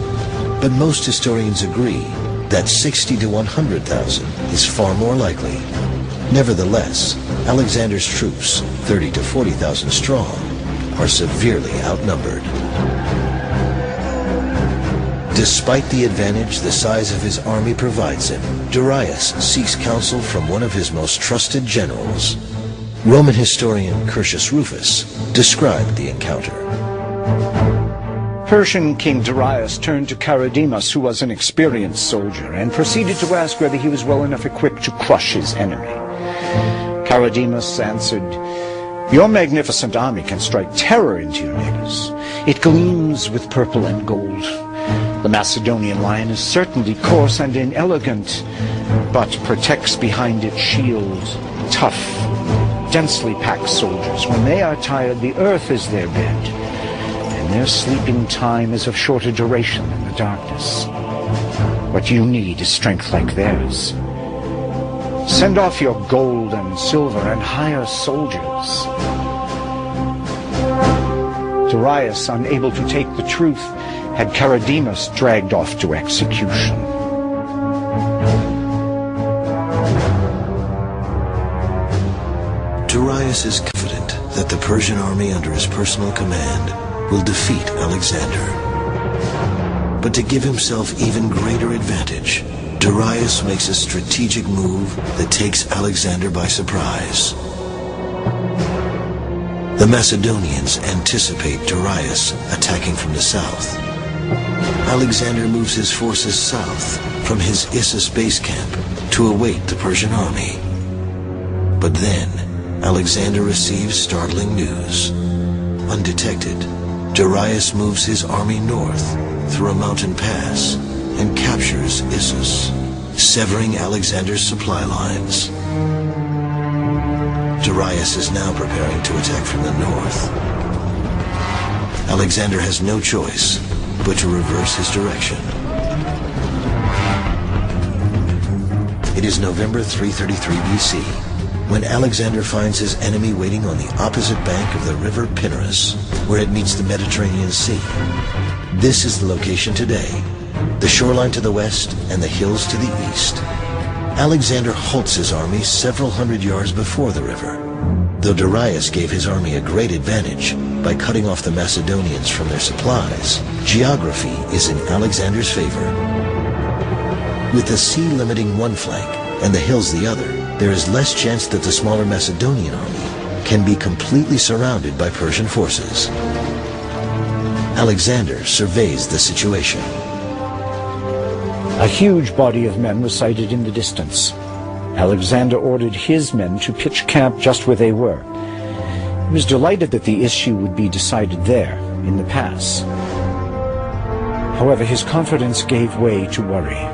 but most historians agree that 60 to 100,000 is far more likely. Nevertheless, Alexander's troops, 30 to 40,000 strong, are severely outnumbered. Despite the advantage the size of his army provides him, Darius seeks counsel from one of his most trusted generals. Roman historian Curtius Rufus described the encounter. Persian King Darius turned to Charidemus, who was an experienced soldier, and proceeded to ask whether he was well enough equipped to crush his enemy. Charidemus answered, "Your magnificent army can strike terror into your neighbors. It gleams with purple and gold. The Macedonian lion is certainly coarse and inelegant, but protects behind its shield tough, densely packed soldiers. When they are tired, the earth is their bed, and their sleeping time is of shorter duration than the darkness. What you need is strength like theirs. Send off your gold and silver and hire soldiers." Darius, unable to take the truth, had Charidemus dragged off to execution. Darius is confident that the Persian army under his personal command will defeat Alexander. But to give himself even greater advantage, Darius makes a strategic move that takes Alexander by surprise. The Macedonians anticipate Darius attacking from the south. Alexander moves his forces south from his Issus base camp to await the Persian army. But then, Alexander receives startling news. Undetected, Darius moves his army north through a mountain pass and captures Issus, severing Alexander's supply lines. Darius is now preparing to attack from the north. Alexander has no choice but to reverse his direction. It is November 333 BC, when Alexander finds his enemy waiting on the opposite bank of the river Pinarus, where it meets the Mediterranean Sea. This is the location today, the shoreline to the west and the hills to the east. Alexander halts his army several hundred yards before the river, though Darius gave his army a great advantage by cutting off the Macedonians from their supplies. Geography is in Alexander's favor. With the sea limiting one flank and the hills the other, there is less chance that the smaller Macedonian army can be completely surrounded by Persian forces. Alexander surveys the situation. A huge body of men was sighted in the distance. Alexander ordered his men to pitch camp just where they were. He was delighted that the issue would be decided there, in the pass. However, his confidence gave way to worry.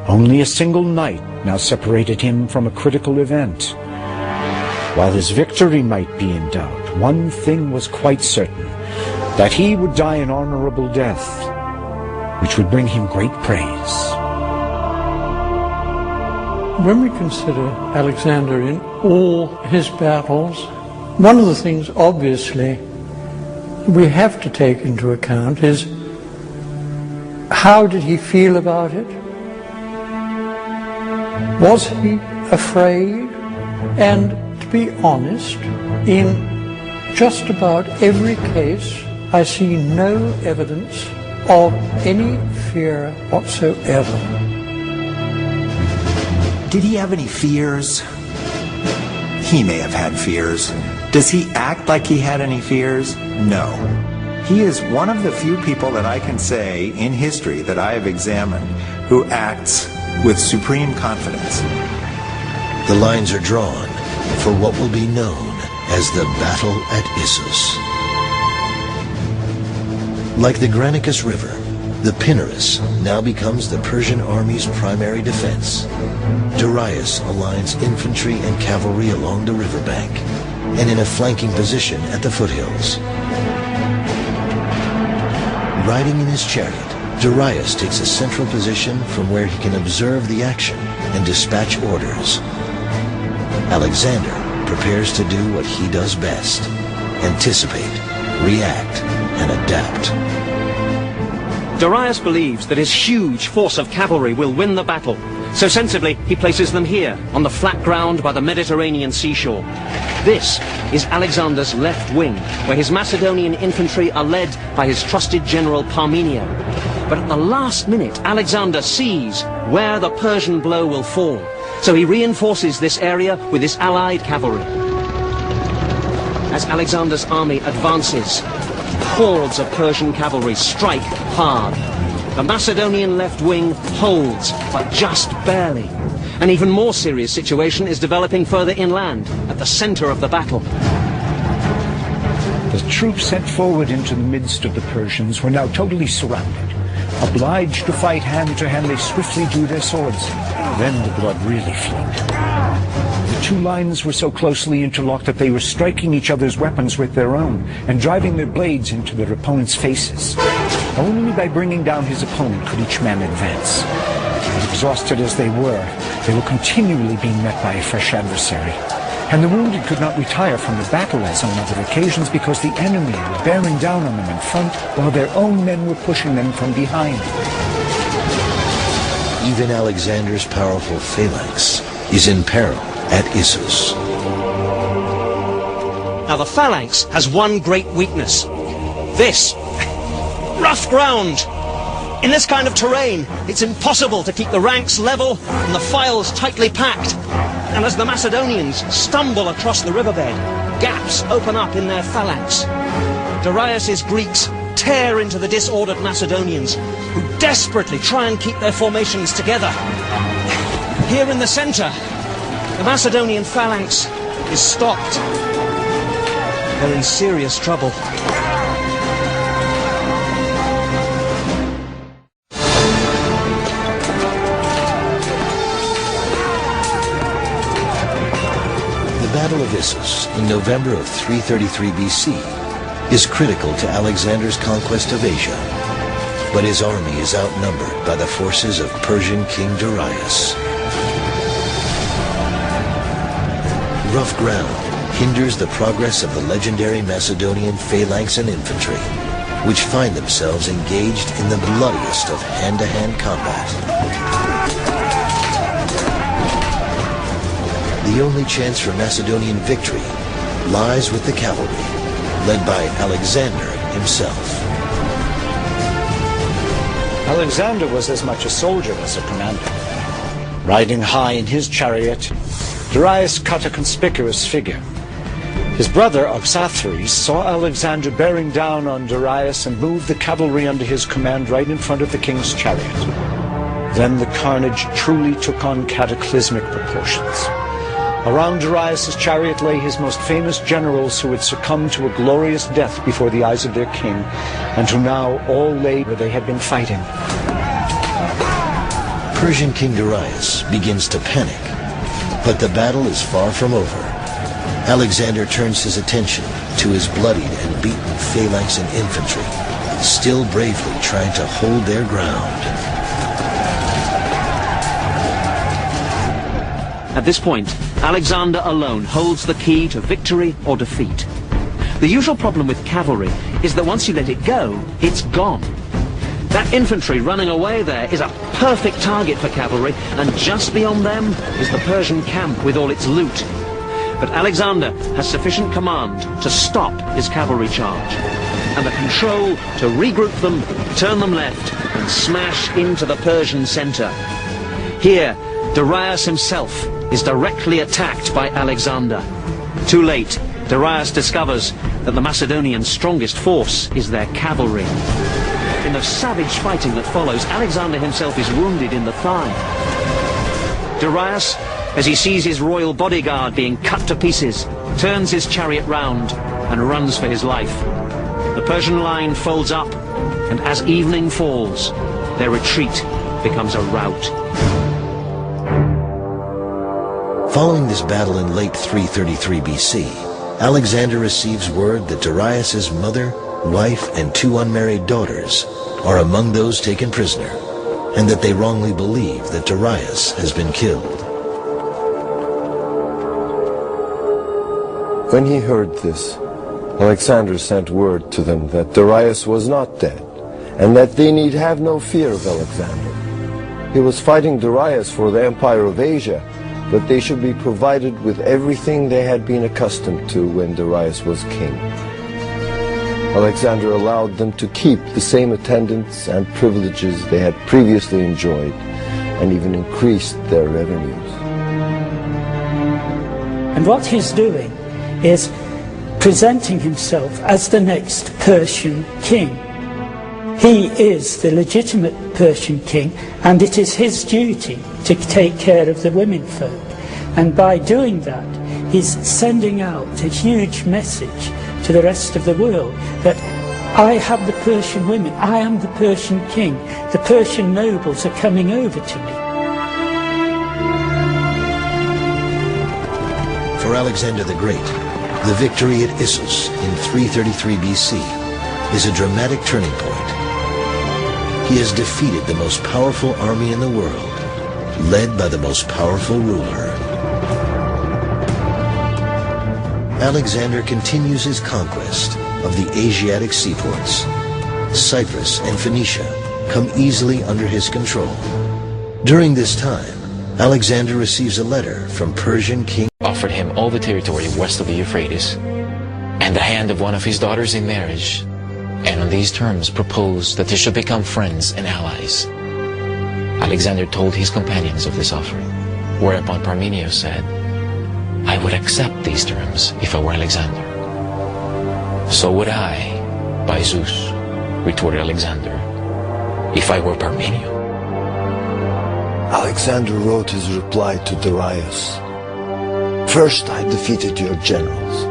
Only a single night now separated him from a critical event. While his victory might be in doubt, one thing was quite certain, that he would die an honorable death, which would bring him great praise. When we consider Alexander in all his battles, one of the things obviously we have to take into account is how did he feel about it? Was he afraid? And to be honest, in just about every case, I see no evidence of any fear whatsoever. Did he have any fears? He may have had fears. Does he act like he had any fears? No. He is one of the few people that I can say in history that I have examined who acts with supreme confidence. The lines are drawn for what will be known as the Battle at Issus. Like the Granicus River, the Pinarus now becomes the Persian army's primary defense. Darius aligns infantry and cavalry along the riverbank and in a flanking position at the foothills. Riding in his chariot, Darius takes a central position from where he can observe the action and dispatch orders. Alexander prepares to do what he does best: anticipate, react, and adapt. Darius believes that his huge force of cavalry will win the battle, so sensibly he places them here, on the flat ground by the Mediterranean seashore. This is Alexander's left wing, where his Macedonian infantry are led by his trusted general Parmenio. But at the last minute, Alexander sees where the Persian blow will fall, so he reinforces this area with his allied cavalry. As Alexander's army advances, hordes of Persian cavalry strike hard. The Macedonian left wing holds, but just barely. An even more serious situation is developing further inland, at the center of the battle. The troops sent forward into the midst of the Persians were now totally surrounded. Obliged to fight hand to hand, they swiftly drew their swords. Then the blood really flowed. The two lines were so closely interlocked that they were striking each other's weapons with their own and driving their blades into their opponents' faces. Only by bringing down his opponent could each man advance. But exhausted as they were continually being met by a fresh adversary. And the wounded could not retire from the battle as on other occasions because the enemy were bearing down on them in front while their own men were pushing them from behind. Even Alexander's powerful phalanx is in peril at Issus. Now the phalanx has one great weakness. This rough ground. In this kind of terrain, it's impossible to keep the ranks level and the files tightly packed. And as the Macedonians stumble across the riverbed, gaps open up in their phalanx. Darius's Greeks tear into the disordered Macedonians, who desperately try and keep their formations together. Here in the center, the Macedonian phalanx is stopped. They're in serious trouble. The Battle of Issus in November of 333 BC is critical to Alexander's conquest of Asia, but his army is outnumbered by the forces of Persian King Darius. rough ground hinders the progress of the legendary Macedonian phalanx and infantry, which find themselves engaged in the bloodiest of hand-to-hand combat. The only chance for Macedonian victory lies with the cavalry, led by Alexander himself. Alexander was as much a soldier as a commander. Riding high in his chariot, Darius cut a conspicuous figure. His brother Oxatheres saw Alexander bearing down on Darius and moved the cavalry under his command right in front of the king's chariot. Then the carnage truly took on cataclysmic proportions. Around Darius' chariot lay his most famous generals who had succumbed to a glorious death before the eyes of their king, and who now all lay where they had been fighting. Persian King Darius begins to panic, but the battle is far from over. Alexander turns his attention to his bloodied and beaten phalanx and infantry, still bravely trying to hold their ground. At this point, Alexander alone holds the key to victory or defeat. The usual problem with cavalry is that once you let it go, it's gone. That infantry running away there is a perfect target for cavalry, and just beyond them is the Persian camp with all its loot. But Alexander has sufficient command to stop his cavalry charge, and the control to regroup them, turn them left, and smash into the Persian center. Here, Darius himself is directly attacked by Alexander. Too late, Darius discovers that the Macedonians' strongest force is their cavalry. In the savage fighting that follows, Alexander himself is wounded in the thigh. Darius, as he sees his royal bodyguard being cut to pieces, turns his chariot round and runs for his life. The Persian line folds up, and as evening falls, their retreat becomes a rout. Following this battle in late 333 BC, Alexander receives word that Darius' mother, wife, and 2 unmarried daughters are among those taken prisoner, and that they wrongly believe that Darius has been killed. When he heard this, Alexander sent word to them that Darius was not dead, and that they need have no fear of Alexander. He was fighting Darius for the empire of Asia, but they should be provided with everything they had been accustomed to when Darius was king. Alexander allowed them to keep the same attendants and privileges they had previously enjoyed, and even increased their revenues. And what he's doing is presenting himself as the next Persian king. He is the legitimate Persian king, and it is his duty to take care of the women folk. And by doing that, he's sending out a huge message to the rest of the world that I have the Persian women, I am the Persian king, the Persian nobles are coming over to me. For Alexander the Great, the victory at Issus in 333 BC is a dramatic turning point. He has defeated the most powerful army in the world, led by the most powerful ruler. Alexander continues his conquest of the Asiatic seaports. Cyprus and Phoenicia come easily under his control. During this time, Alexander receives a letter from Persian king offered him all the territory west of the Euphrates and the hand of one of his daughters in marriage, and on these terms proposed that they should become friends and allies. Alexander told his companions of this offering, whereupon Parmenio said, I would accept these terms if I were Alexander. So would I, by Zeus, retorted Alexander, if I were Parmenio. Alexander wrote his reply to Darius. First I defeated your generals.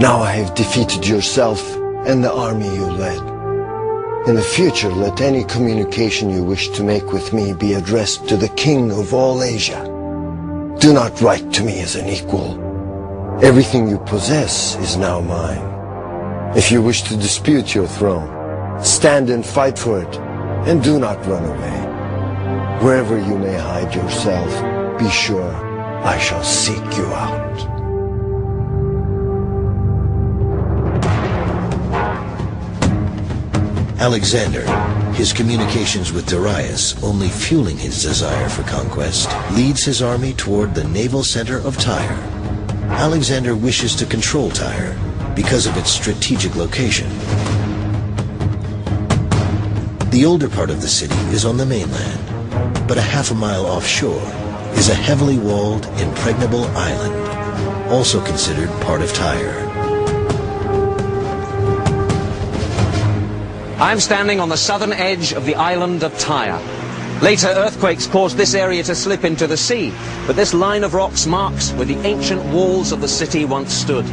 Now I have defeated yourself and the army you led. In the future, let any communication you wish to make with me be addressed to the king of all Asia. Do not write to me as an equal. Everything you possess is now mine. If you wish to dispute your throne, stand and fight for it, and do not run away. Wherever you may hide yourself, be sure I shall seek you out. Alexander, his communications with Darius only fueling his desire for conquest, leads his army toward the naval center of Tyre. Alexander wishes to control Tyre because of its strategic location. The older part of the city is on the mainland, but a half a mile offshore is a heavily walled, impregnable island, also considered part of Tyre. I'm standing on the southern edge of the island of Tyre. Later earthquakes caused this area to slip into the sea, but this line of rocks marks where the ancient walls of the city once stood.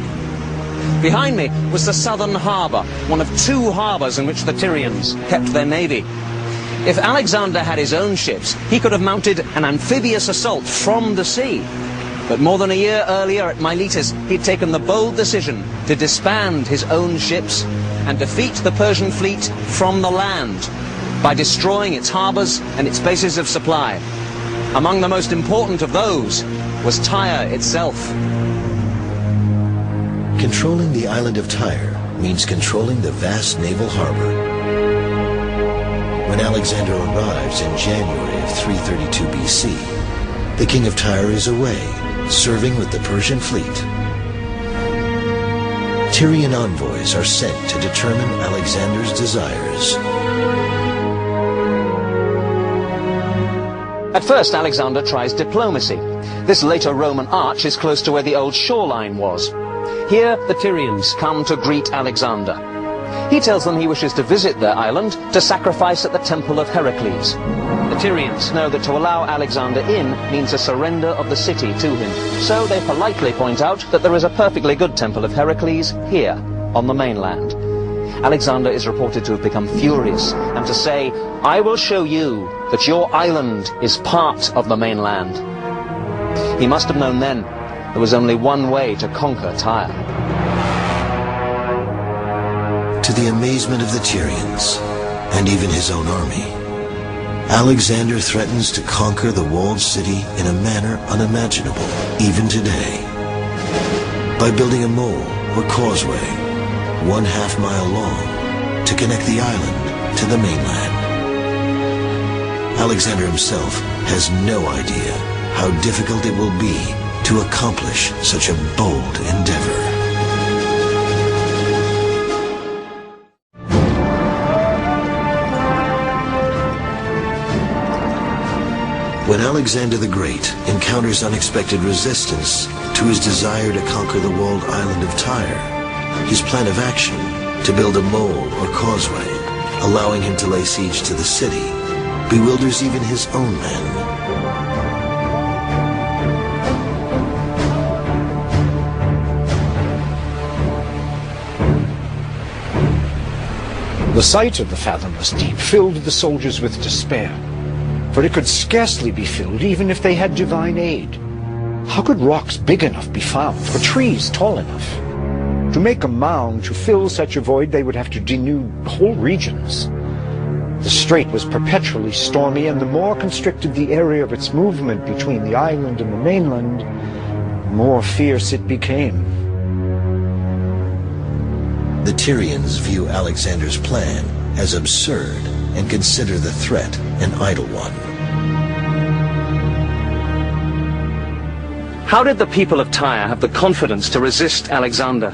Behind me was the southern harbour, one of two harbours in which the Tyrians kept their navy. If Alexander had his own ships, he could have mounted an amphibious assault from the sea. But more than a year earlier at Miletus, he'd taken the bold decision to disband his own ships and defeat the Persian fleet from the land by destroying its harbours and its bases of supply. Among the most important of those was Tyre itself. Controlling the island of Tyre means controlling the vast naval harbor. When Alexander arrives in January of 332 BC, the king of Tyre is away, serving with the Persian fleet. Tyrian envoys are sent to determine Alexander's desires. At first, Alexander tries diplomacy. This later Roman arch is close to where the old shoreline was. Here, the Tyrians come to greet Alexander. He tells them he wishes to visit their island to sacrifice at the temple of Heracles. The Tyrians know that to allow Alexander in means a surrender of the city to him. So they politely point out that there is a perfectly good temple of Heracles here, on the mainland. Alexander is reported to have become furious and to say, "I will show you that your island is part of the mainland." He must have known then there was only one way to conquer Tyre. To the amazement of the Tyrians, and even his own army, Alexander threatens to conquer the walled city in a manner unimaginable, even today, by building a mole or causeway 1/2 mile long to connect the island to the mainland. Alexander himself has no idea how difficult it will be to accomplish such a bold endeavor. When Alexander the Great encounters unexpected resistance to his desire to conquer the walled island of Tyre, his plan of action to build a mole or causeway, allowing him to lay siege to the city, bewilders even his own men. The sight of the fathomless deep filled the soldiers with despair, for it could scarcely be filled even if they had divine aid. How could rocks big enough be found, or trees tall enough? To make a mound to fill such a void, they would have to denude whole regions. The strait was perpetually stormy, and the more constricted the area of its movement between the island and the mainland, the more fierce it became. The Tyrians view Alexander's plan as absurd and consider the threat an idle one. How did the people of Tyre have the confidence to resist Alexander?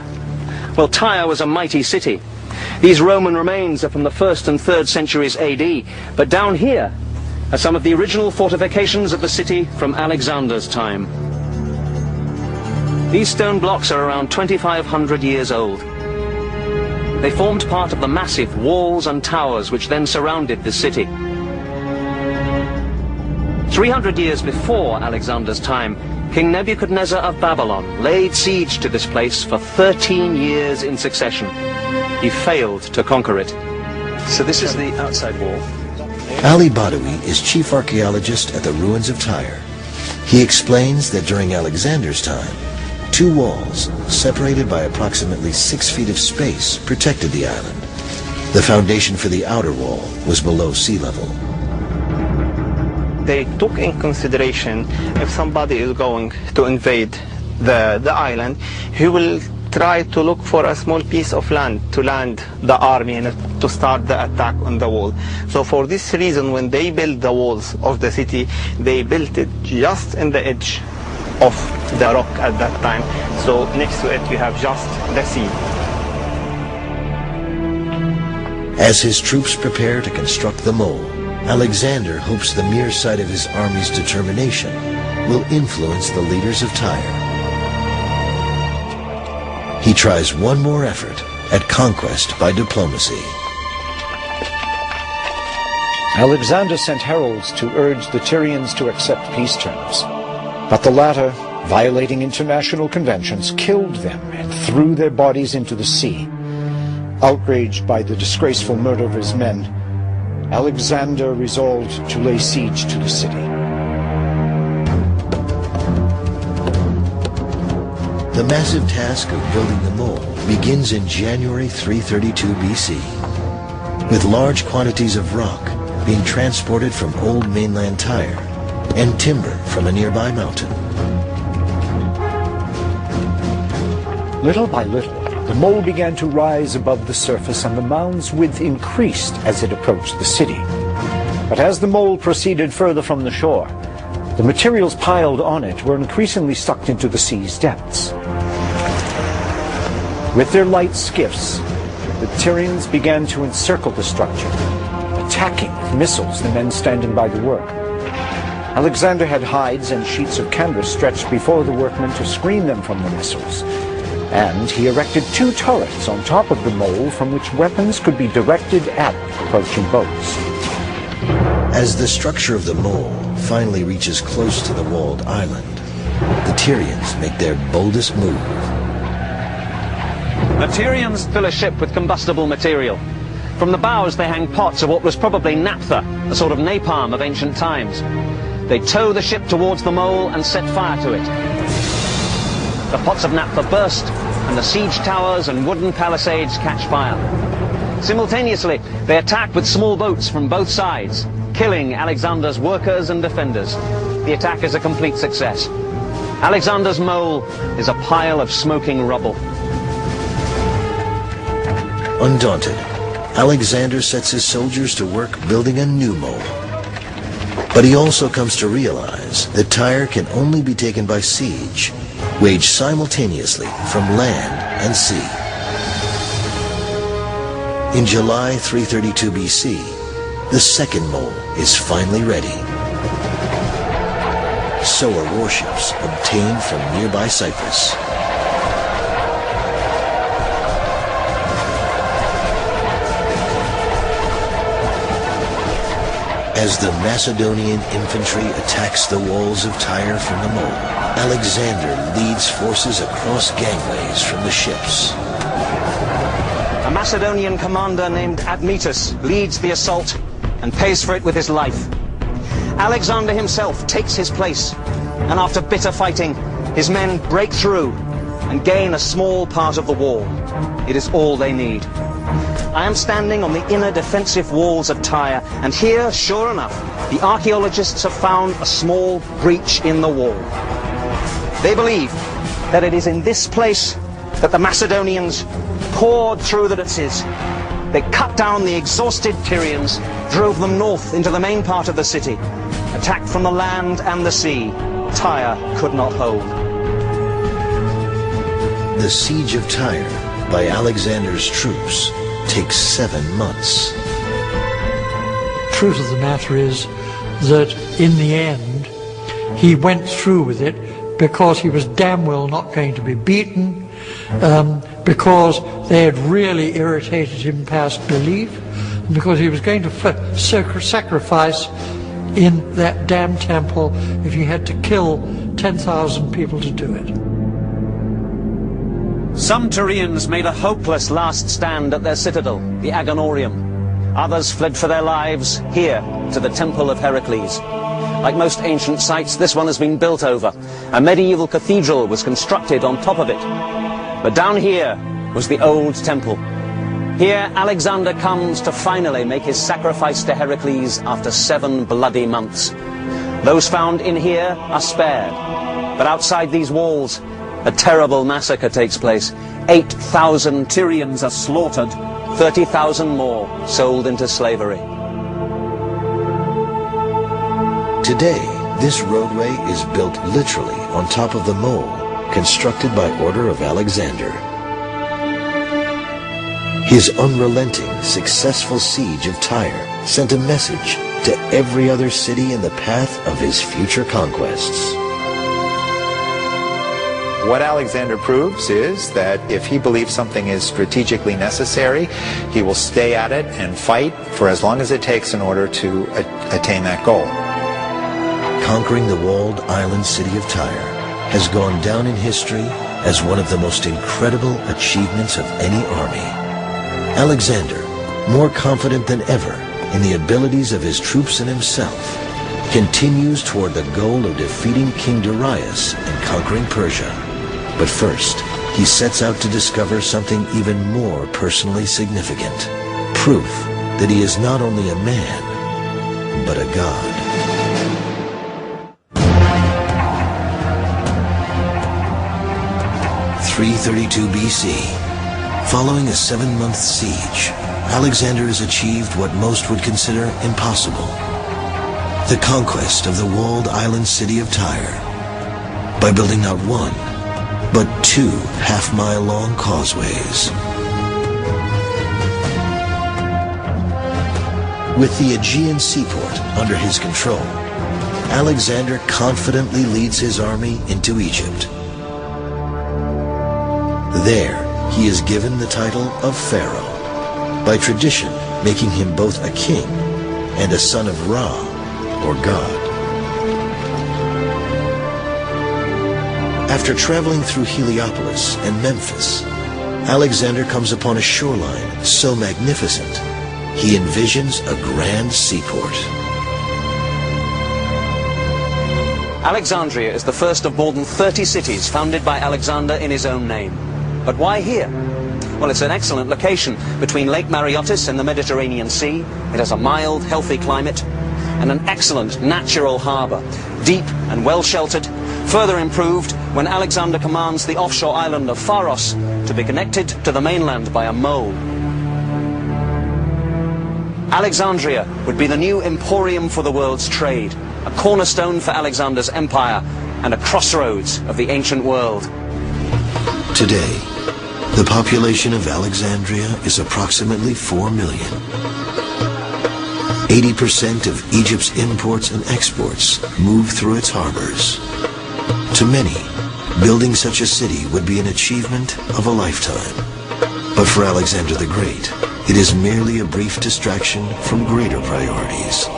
Well, Tyre was a mighty city. These Roman remains are from the 1st and 3rd centuries AD, but down here are some of the original fortifications of the city from Alexander's time. These stone blocks are around 2,500 years old. They formed part of the massive walls and towers which then surrounded the city. 300 years before Alexander's time, King Nebuchadnezzar of Babylon laid siege to this place for 13 years in succession. He failed to conquer it. So this is the outside wall. Ali Badawi is chief archaeologist at the ruins of Tyre. He explains that during Alexander's time, 2 walls, separated by approximately 6 feet of space, protected the island. The foundation for the outer wall was below sea level. They took in consideration if somebody is going to invade the island, he will tried to look for a small piece of land to land the army and to start the attack on the wall. So for this reason, when they built the walls of the city, they built it just in the edge of the rock at that time. So next to it you have just the sea. As his troops prepare to construct the mole, Alexander hopes the mere sight of his army's determination will influence the leaders of Tyre. He tries one more effort at conquest by diplomacy. Alexander sent heralds to urge the Tyrians to accept peace terms. But the latter, violating international conventions, killed them and threw their bodies into the sea. Outraged by the disgraceful murder of his men, Alexander resolved to lay siege to the city. The massive task of building the mole begins in January 332 BC, with large quantities of rock being transported from old mainland Tyre and timber from a nearby mountain. Little by little, the mole began to rise above the surface and the mound's width increased as it approached the city. But as the mole proceeded further from the shore, the materials piled on it were increasingly sucked into the sea's depths. With their light skiffs, the Tyrians began to encircle the structure, attacking with missiles the men standing by the work. Alexander had hides and sheets of canvas stretched before the workmen to screen them from the missiles, and he erected 2 turrets on top of the mole from which weapons could be directed at approaching boats. As the structure of the mole finally reaches close to the walled island, the Tyrians make their boldest move. The Tyrians fill a ship with combustible material. From the bows they hang pots of what was probably naphtha, a sort of napalm of ancient times. They tow the ship towards the mole and set fire to it. The pots of naphtha burst, and the siege towers and wooden palisades catch fire. Simultaneously, they attack with small boats from both sides, killing Alexander's workers and defenders. The attack is a complete success. Alexander's mole is a pile of smoking rubble. Undaunted, Alexander sets his soldiers to work building a new mole. But he also comes to realize that Tyre can only be taken by siege, waged simultaneously from land and sea. In July 332 BC, the second mole is finally ready. So are warships obtained from nearby Cyprus. As the Macedonian infantry attacks the walls of Tyre from the mole, Alexander leads forces across gangways from the ships. A Macedonian commander named Admetus leads the assault and pays for it with his life. Alexander himself takes his place, and after bitter fighting, his men break through and gain a small part of the wall. It is all they need. I am standing on the inner defensive walls of Tyre, and here, sure enough, the archaeologists have found a small breach in the wall. They believe that it is in this place that the Macedonians poured through the ditches. They cut down the exhausted Tyrians, drove them north into the main part of the city. Attacked from the land and the sea, Tyre could not hold. The siege of Tyre by Alexander's troops takes 7 months. Truth of the matter is that in the end he went through with it because he was damn well not going to be beaten, because they had really irritated him past belief, and because he was going to sacrifice in that damn temple if he had to kill 10,000 people to do it. Some Tyrians made a hopeless last stand at their citadel, the Agonorium. Others fled for their lives here to the Temple of Heracles. Like most ancient sites, this one has been built over. A medieval cathedral was constructed on top of it. But down here was the old temple. Here Alexander comes to finally make his sacrifice to Heracles after 7 bloody months. Those found in here are spared. But outside these walls, a terrible massacre takes place. 8,000 Tyrians are slaughtered, 30,000 more sold into slavery. Today, this roadway is built literally on top of the mole, constructed by order of Alexander. His unrelenting, successful siege of Tyre sent a message to every other city in the path of his future conquests. What Alexander proves is that if he believes something is strategically necessary, he will stay at it and fight for as long as it takes in order to attain that goal. Conquering the walled island city of Tyre has gone down in history as one of the most incredible achievements of any army. Alexander, more confident than ever in the abilities of his troops and himself, continues toward the goal of defeating King Darius and conquering Persia. But first, he sets out to discover something even more personally significant. Proof that he is not only a man, but a god. (332 BC). Following a 7-month siege, Alexander has achieved what most would consider impossible: the conquest of the walled island city of Tyre, by building not one, but 2 half-mile-long causeways. With the Aegean seaport under his control, Alexander confidently leads his army into Egypt. There, he is given the title of Pharaoh, by tradition making him both a king and a son of Ra, or God. After traveling through Heliopolis and Memphis, Alexander comes upon a shoreline so magnificent, he envisions a grand seaport. Alexandria is the first of more than 30 cities founded by Alexander in his own name. But why here? Well, it's an excellent location between Lake Mareotis and the Mediterranean Sea. It has a mild, healthy climate and an excellent natural harbour, deep and well sheltered, further improved when Alexander commands the offshore island of Pharos to be connected to the mainland by a mole. Alexandria would be the new emporium for the world's trade, a cornerstone for Alexander's empire, and a crossroads of the ancient world. Today, the population of Alexandria is approximately 4 million. 80% of Egypt's imports and exports move through its harbors. To many, building such a city would be an achievement of a lifetime. But for Alexander the Great, it is merely a brief distraction from greater priorities.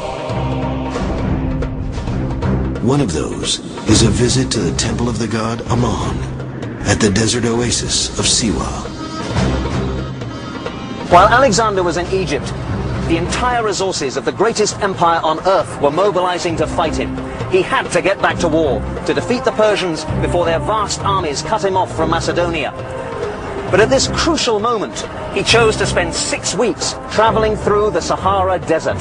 One of those is a visit to the temple of the god Ammon at the desert oasis of Siwa. While Alexander was in Egypt, the entire resources of the greatest empire on earth were mobilizing to fight him. He had to get back to war, to defeat the Persians before their vast armies cut him off from Macedonia. But at this crucial moment, he chose to spend 6 weeks traveling through the Sahara Desert.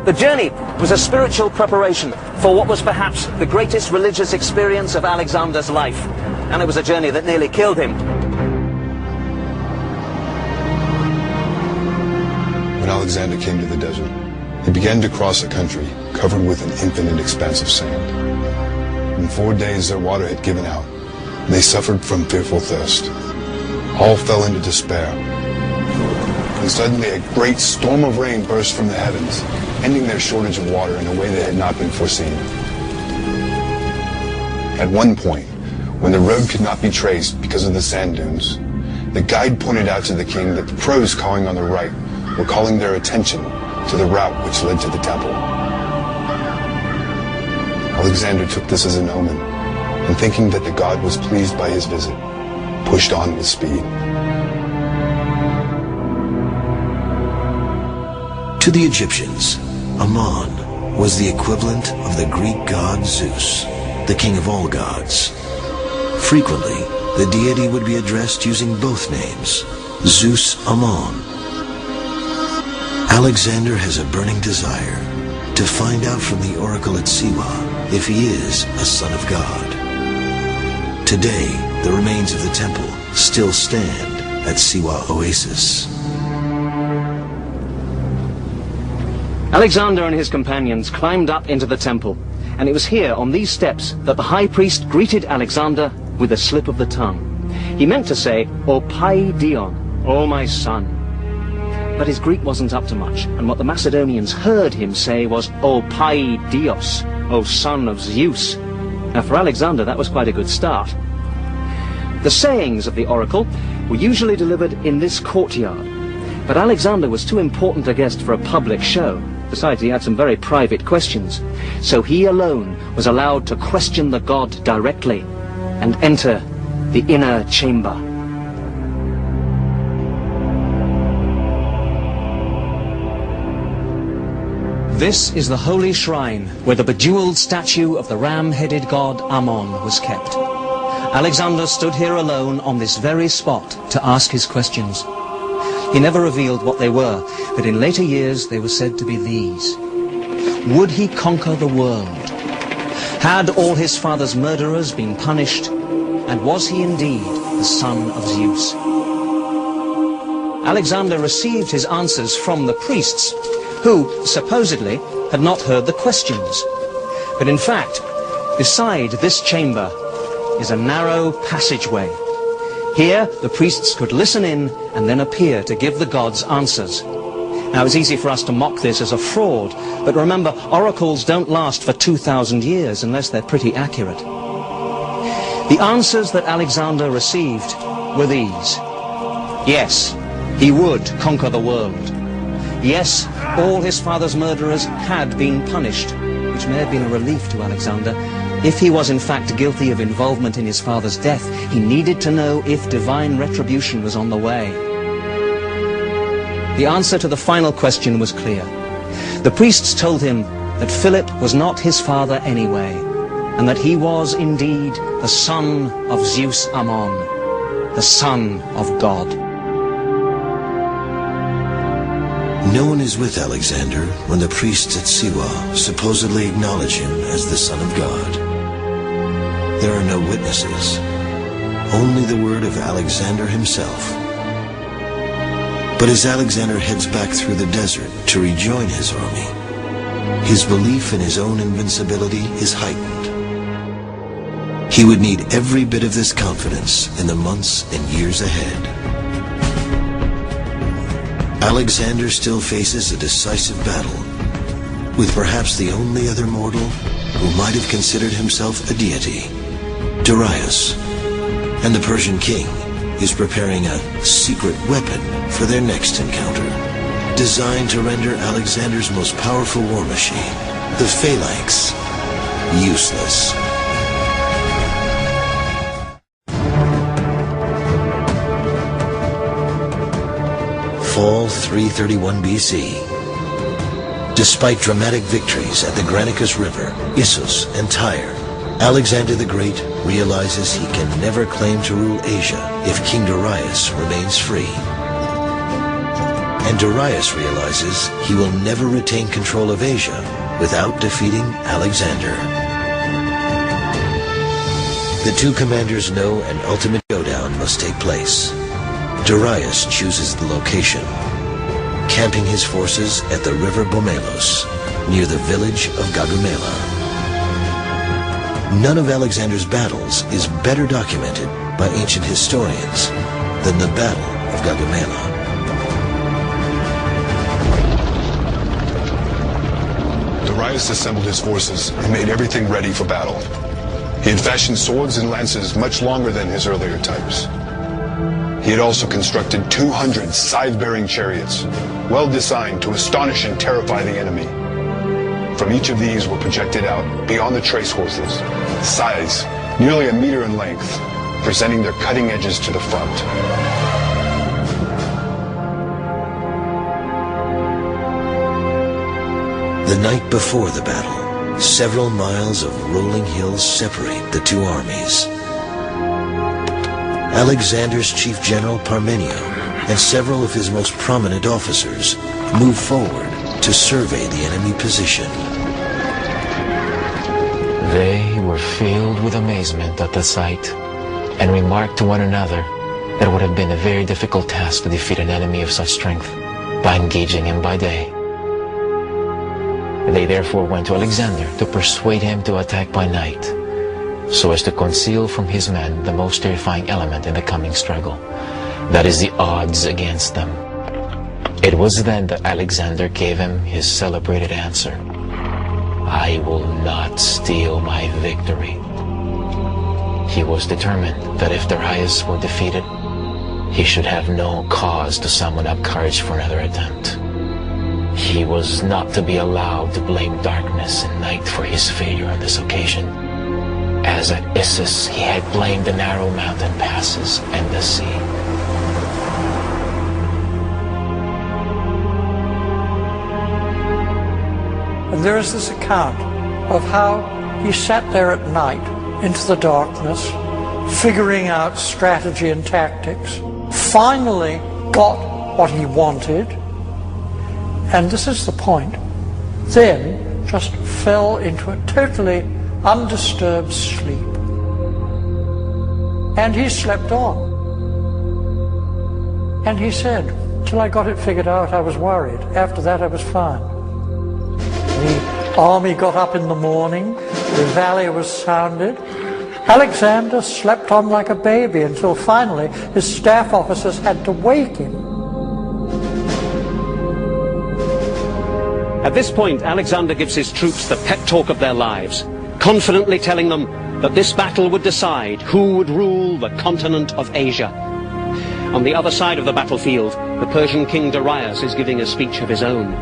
The journey was a spiritual preparation for what was perhaps the greatest religious experience of Alexander's life, and it was a journey that nearly killed him. When Alexander came to the desert, he began to cross a country covered with an infinite expanse of sand. In 4 days their water had given out, and they suffered from fearful thirst. All fell into despair. And suddenly a great storm of rain burst from the heavens, ending their shortage of water in a way that had not been foreseen. At one point, when the road could not be traced because of the sand dunes, the guide pointed out to the king that the crows cawing on the right were calling their attention to the route which led to the temple. Alexander took this as an omen, and thinking that the god was pleased by his visit, pushed on with speed. To the Egyptians, Ammon was the equivalent of the Greek god Zeus, the king of all gods. Frequently, the deity would be addressed using both names, Zeus Ammon. Alexander has a burning desire to find out from the oracle at Siwa if he is a son of God. Today, the remains of the temple still stand at Siwa Oasis. Alexander and his companions climbed up into the temple, and it was here, on these steps, that the high priest greeted Alexander with a slip of the tongue. He meant to say, "O Pai Dion, O my son." But his Greek wasn't up to much, and what the Macedonians heard him say was, "O Pai Dios, O son of Zeus." Now for Alexander that was quite a good start. The sayings of the oracle were usually delivered in this courtyard, but Alexander was too important a guest for a public show. Besides, he had some very private questions, so he alone was allowed to question the god directly and enter the inner chamber. This is the holy shrine where the bejeweled statue of the ram-headed god Ammon was kept. Alexander stood here alone on this very spot to ask his questions. He never revealed what they were, but in later years they were said to be these. Would he conquer the world? Had all his father's murderers been punished? And was he indeed the son of Zeus? Alexander received his answers from the priests, who, supposedly, had not heard the questions. But in fact, beside this chamber is a narrow passageway. Here, the priests could listen in and then appear to give the gods answers. Now, it's easy for us to mock this as a fraud, but remember, oracles don't last for 2,000 years unless they're pretty accurate. The answers that Alexander received were these. Yes, he would conquer the world. Yes, all his father's murderers had been punished, which may have been a relief to Alexander. If he was in fact guilty of involvement in his father's death, he needed to know if divine retribution was on the way. The answer to the final question was clear. The priests told him that Philip was not his father anyway, and that he was indeed the son of Zeus Ammon, the son of God. No one is with Alexander when the priests at Siwa supposedly acknowledge him as the Son of God. There are no witnesses, only the word of Alexander himself. But as Alexander heads back through the desert to rejoin his army, his belief in his own invincibility is heightened. He would need every bit of this confidence in the months and years ahead. Alexander still faces a decisive battle with perhaps the only other mortal who might have considered himself a deity, Darius. And the Persian king is preparing a secret weapon for their next encounter, designed to render Alexander's most powerful war machine, the phalanx, useless. Fall 331 BC. Despite dramatic victories at the Granicus River, Issus, and Tyre, Alexander the Great realizes he can never claim to rule Asia if King Darius remains free. And Darius realizes he will never retain control of Asia without defeating Alexander. The two commanders know an ultimate showdown must take place. Darius chooses the location, camping his forces at the river Bomelos, near the village of Gaugamela. None of Alexander's battles is better documented by ancient historians than the Battle of Gaugamela. Darius assembled his forces and made everything ready for battle. He had fashioned swords and lances much longer than his earlier types. He had also constructed 200 scythe-bearing chariots, well designed to astonish and terrify the enemy. From each of these were projected out, beyond the trace horses, scythes, nearly 1 meter in length, presenting their cutting edges to the front. The night before the battle, several miles of rolling hills separate the two armies. Alexander's chief general Parmenio and several of his most prominent officers move forward to survey the enemy position. They were filled with amazement at the sight. and remarked to one another that it would have been a very difficult task to defeat an enemy of such strength by engaging him by day. They therefore went to Alexander to persuade him to attack by night, so as to conceal from his men the most terrifying element in the coming struggle, that is, the odds against them. It was then that Alexander gave him his celebrated answer: "I will not steal my victory." He was determined that if Darius were defeated, he should have no cause to summon up courage for another attempt. He was not to be allowed to blame darkness and night for his failure on this occasion, as at Issus he had blamed the narrow mountain passes and the sea. And there is this account of how he sat there at night into the darkness, figuring out strategy and tactics, finally got what he wanted, and this is the point, then just fell into a totally undisturbed sleep. And he slept on. And he said, "Till I got it figured out, I was worried. After that, I was fine." The army got up in the morning, the valley was sounded. Alexander slept on like a baby until finally his staff officers had to wake him. At this point, Alexander gives his troops the pep talk of their lives, confidently telling them that this battle would decide who would rule the continent of Asia. On the other side of the battlefield, the Persian king Darius is giving a speech of his own.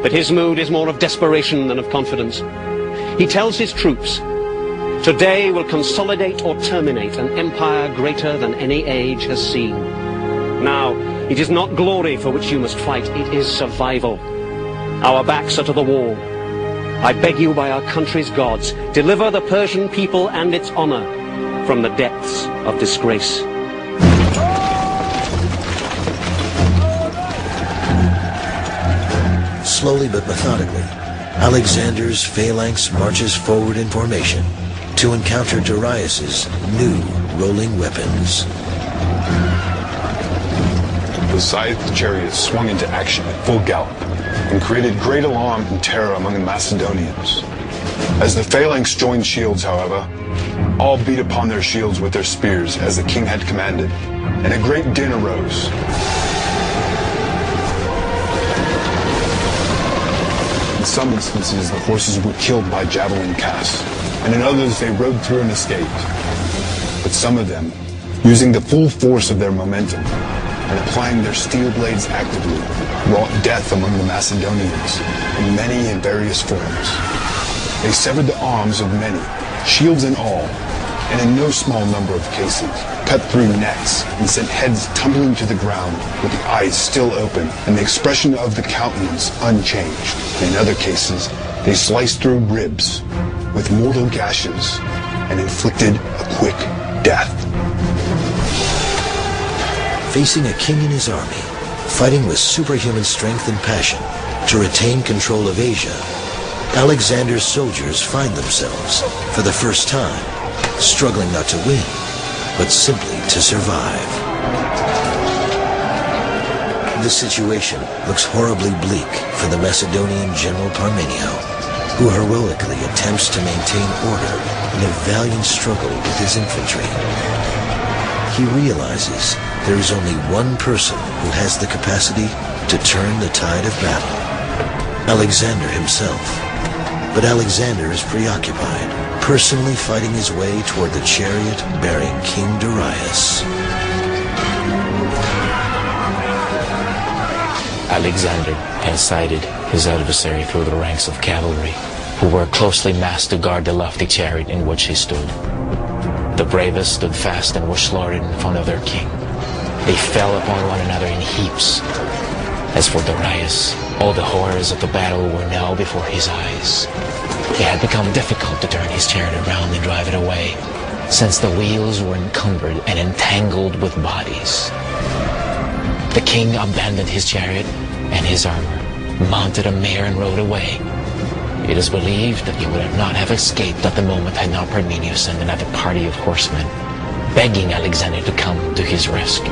But his mood is more of desperation than of confidence. He tells his troops, "Today will consolidate or terminate an empire greater than any age has seen. Now, it is not glory for which you must fight, it is survival. Our backs are to the wall. I beg you by our country's gods, deliver the Persian people and its honor from the depths of disgrace." Slowly but methodically, Alexander's phalanx marches forward in formation to encounter Darius's new rolling weapons. The scythed chariots swung into action at full gallop and created great alarm and terror among the Macedonians. As the phalanx joined shields, however, all beat upon their shields with their spears as the king had commanded, and a great din arose. In some instances, the horses were killed by javelin casts, and in others they rode through and escaped. But some of them, using the full force of their momentum and applying their steel blades actively, wrought death among the Macedonians in many and various forms. They severed the arms of many, shields and all, and in no small number of cases, cut through necks and sent heads tumbling to the ground with the eyes still open and the expression of the countenance unchanged. In other cases, they sliced through ribs with mortal gashes and inflicted a quick death. Facing a king and his army, fighting with superhuman strength and passion to retain control of Asia, Alexander's soldiers find themselves, for the first time, struggling not to win, but simply to survive. The situation looks horribly bleak for the Macedonian general Parmenio, who heroically attempts to maintain order in a valiant struggle with his infantry. He realizes there is only one person who has the capacity to turn the tide of battle, Alexander himself. But Alexander is preoccupied, personally fighting his way toward the chariot bearing King Darius. Alexander had sighted his adversary through the ranks of cavalry, who were closely massed to guard the lofty chariot in which he stood. The bravest stood fast and were slaughtered in front of their king. They fell upon one another in heaps. As for Darius, all the horrors of the battle were now before his eyes. It had become difficult to turn his chariot around and drive it away, since the wheels were encumbered and entangled with bodies. The king abandoned his chariot and his armor, mounted a mare and rode away. It is believed that he would not have escaped at the moment had not Parmenio sent another party of horsemen. begging Alexander to come to his rescue.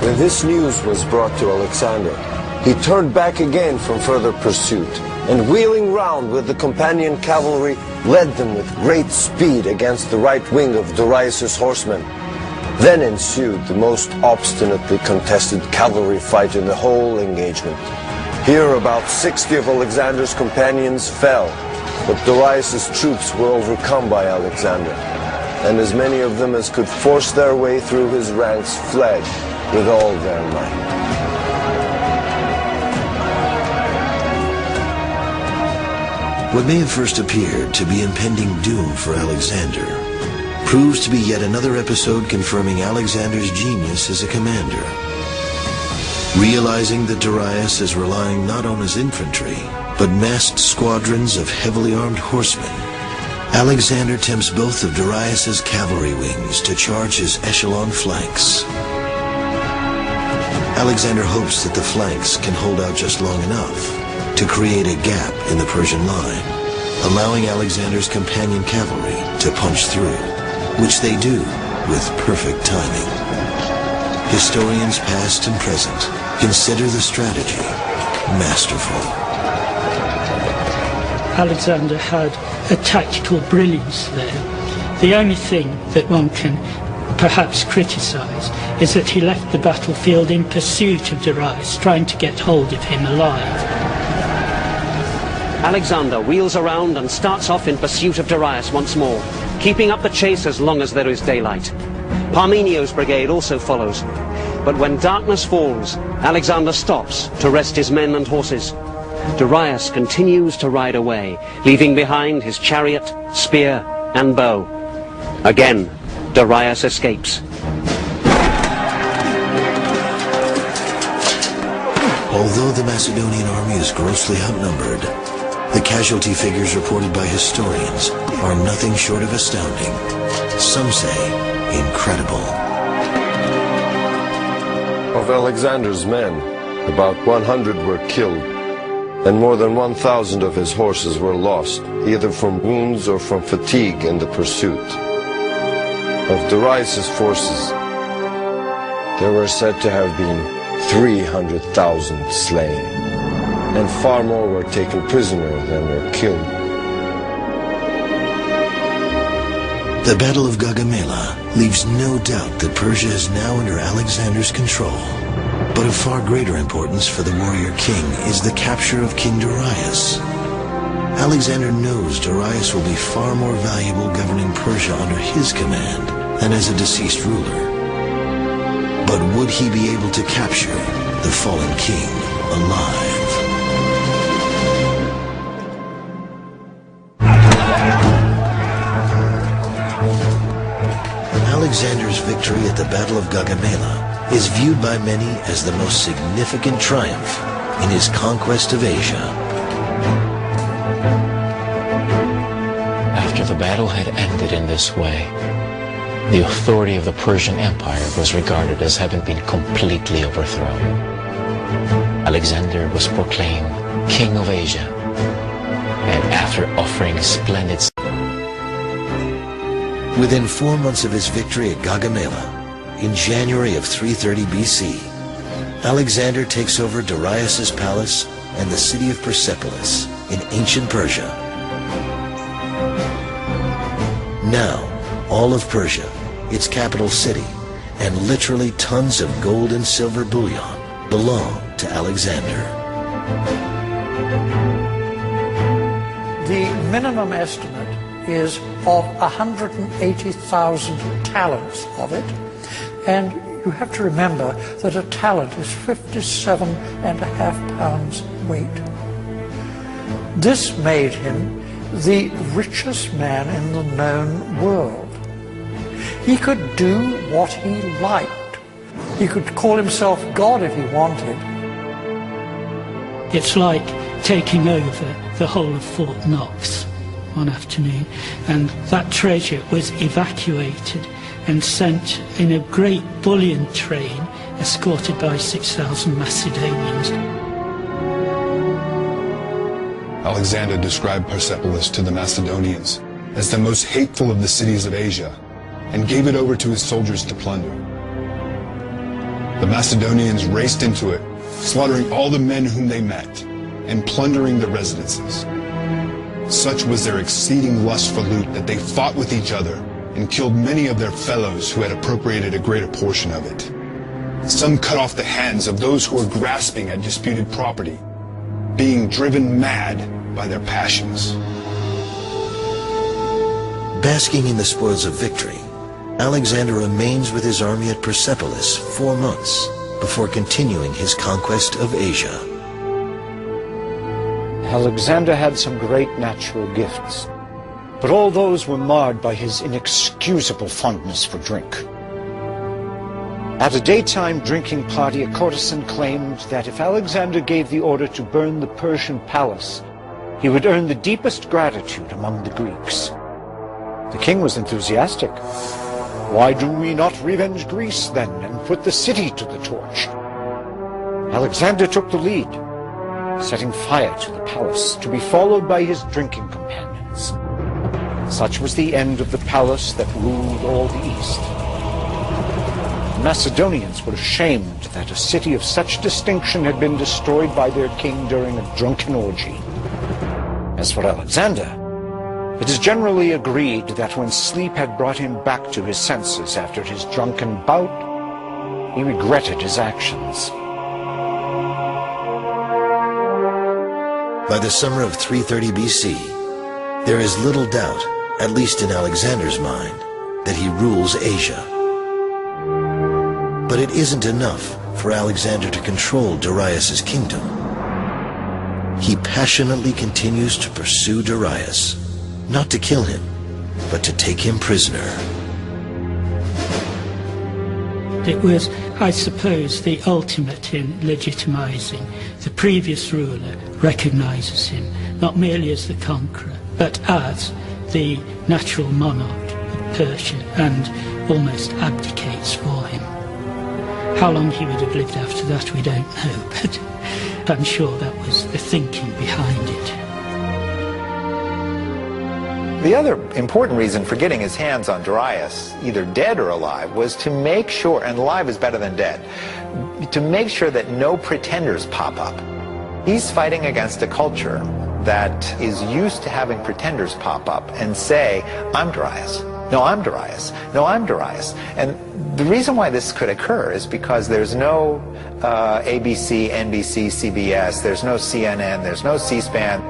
When this news was brought to Alexander, he turned back again from further pursuit, and wheeling round with the companion cavalry, led them with great speed against the right wing of Darius' horsemen. Then ensued the most obstinately contested cavalry fight in the whole engagement. Here about 60 of Alexander's companions fell, but Darius' troops were overcome by Alexander, and as many of them as could force their way through his ranks fled with all their might. What may have first appeared to be impending doom for Alexander proves to be yet another episode confirming Alexander's genius as a commander. Realizing that Darius is relying not on his infantry, but massed squadrons of heavily armed horsemen, Alexander tempts both of Darius' cavalry wings to charge his echelon flanks. Alexander hopes that the flanks can hold out just long enough to create a gap in the Persian line, allowing Alexander's companion cavalry to punch through, which they do with perfect timing. Historians past and present consider the strategy masterful. Alexander had a tactical brilliance there. The only thing that one can perhaps criticise is that he left the battlefield in pursuit of Darius, trying to get hold of him alive. Alexander wheels around and starts off in pursuit of Darius once more, keeping up the chase as long as there is daylight. Parmenio's brigade also follows, but when darkness falls, Alexander stops to rest his men and horses. Darius continues to ride away, leaving behind his chariot, spear, and bow. Again, Darius escapes. Although the Macedonian army is grossly outnumbered, the casualty figures reported by historians are nothing short of astounding. Some say incredible. Of Alexander's men, about 100 were killed, and more than 1,000 of his horses were lost, either from wounds or from fatigue in the pursuit. Of Darius' forces, there were said to have been 300,000 slain, and far more were taken prisoner than were killed. The Battle of Gaugamela leaves no doubt that Persia is now under Alexander's control. But of far greater importance for the warrior king is the capture of King Darius. Alexander knows Darius will be far more valuable governing Persia under his command than as a deceased ruler. But would he be able to capture the fallen king alive? Alexander's victory at the Battle of Gaugamela is viewed by many as the most significant triumph in his conquest of Asia. After the battle had ended in this way, the authority of the Persian Empire was regarded as having been completely overthrown. Alexander was proclaimed King of Asia, and after offering splendid... Within 4 months of his victory at Gaugamela, in January of 330 BC, Alexander takes over Darius' palace and the city of Persepolis in ancient Persia. Now, all of Persia, its capital city, and literally tons of gold and silver bullion belong to Alexander. The minimum estimate is of 180,000 talents of it, and you have to remember that a talent is 57.5 pounds weight. This made him the richest man in the known world. He could do what he liked. He could call himself God if he wanted. It's like taking over the whole of Fort Knox one afternoon, and that treasure was evacuated and sent in a great bullion train escorted by 6,000 Macedonians. Alexander described Persepolis to the Macedonians as the most hateful of the cities of Asia and gave it over to his soldiers to plunder. The Macedonians raced into it, slaughtering all the men whom they met and plundering the residences. Such was their exceeding lust for loot that they fought with each other and killed many of their fellows who had appropriated a greater portion of it. Some cut off the hands of those who were grasping at disputed property, being driven mad by their passions. Basking in the spoils of victory, Alexander remains with his army at Persepolis 4 months before continuing his conquest of Asia. Alexander had some great natural gifts, but all those were marred by his inexcusable fondness for drink. At a daytime drinking party, a courtesan claimed that if Alexander gave the order to burn the Persian palace, he would earn the deepest gratitude among the Greeks. The king was enthusiastic. "Why do we not revenge Greece, then, and put the city to the torch?" Alexander took the lead, setting fire to the palace, to be followed by his drinking companions. Such was the end of the palace that ruled all the East. The Macedonians were ashamed that a city of such distinction had been destroyed by their king during a drunken orgy. As for Alexander, it is generally agreed that when sleep had brought him back to his senses after his drunken bout, he regretted his actions. By the summer of 330 BC, there is little doubt, at least in Alexander's mind, that he rules Asia. But it isn't enough for Alexander to control Darius's kingdom. He passionately continues to pursue Darius, not to kill him, but to take him prisoner. It was, I suppose, the ultimate in legitimizing. The previous ruler recognizes him not merely as the conqueror, but as the natural monarch of Persia, and almost abdicates for him. How long he would have lived after that we don't know, but I'm sure that was the thinking behind it. The other important reason for getting his hands on Darius, either dead or alive, was to make sure, and alive is better than dead, to make sure that no pretenders pop up. He's fighting against a culture that is used to having pretenders pop up and say, "I'm Darius. No, I'm Darius. No, I'm Darius." And the reason why this could occur is because there's no ABC, NBC, CBS, there's no CNN, there's no C-SPAN.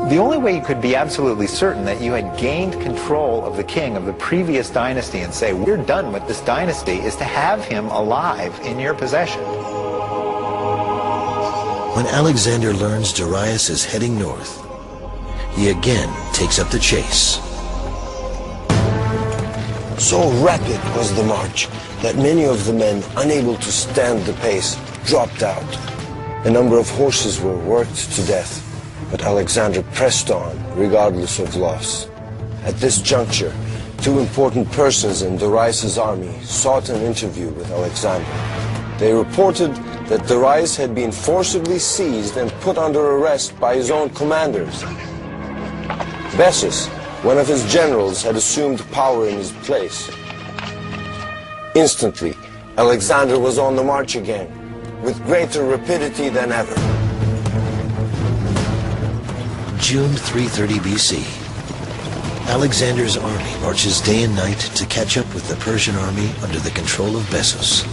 The only way you could be absolutely certain that you had gained control of the king of the previous dynasty and say, "We're done with this dynasty," is to have him alive in your possession. When Alexander learns Darius is heading north, he again takes up the chase. So rapid was the march that many of the men, unable to stand the pace, dropped out. A number of horses were worked to death, but Alexander pressed on regardless of loss. At this juncture, two important persons in Darius's army sought an interview with Alexander. They reported that Darius had been forcibly seized and put under arrest by his own commanders. Bessus, one of his generals, had assumed power in his place. Instantly, Alexander was on the march again, with greater rapidity than ever. June 330 BC. Alexander's army marches day and night to catch up with the Persian army under the control of Bessus.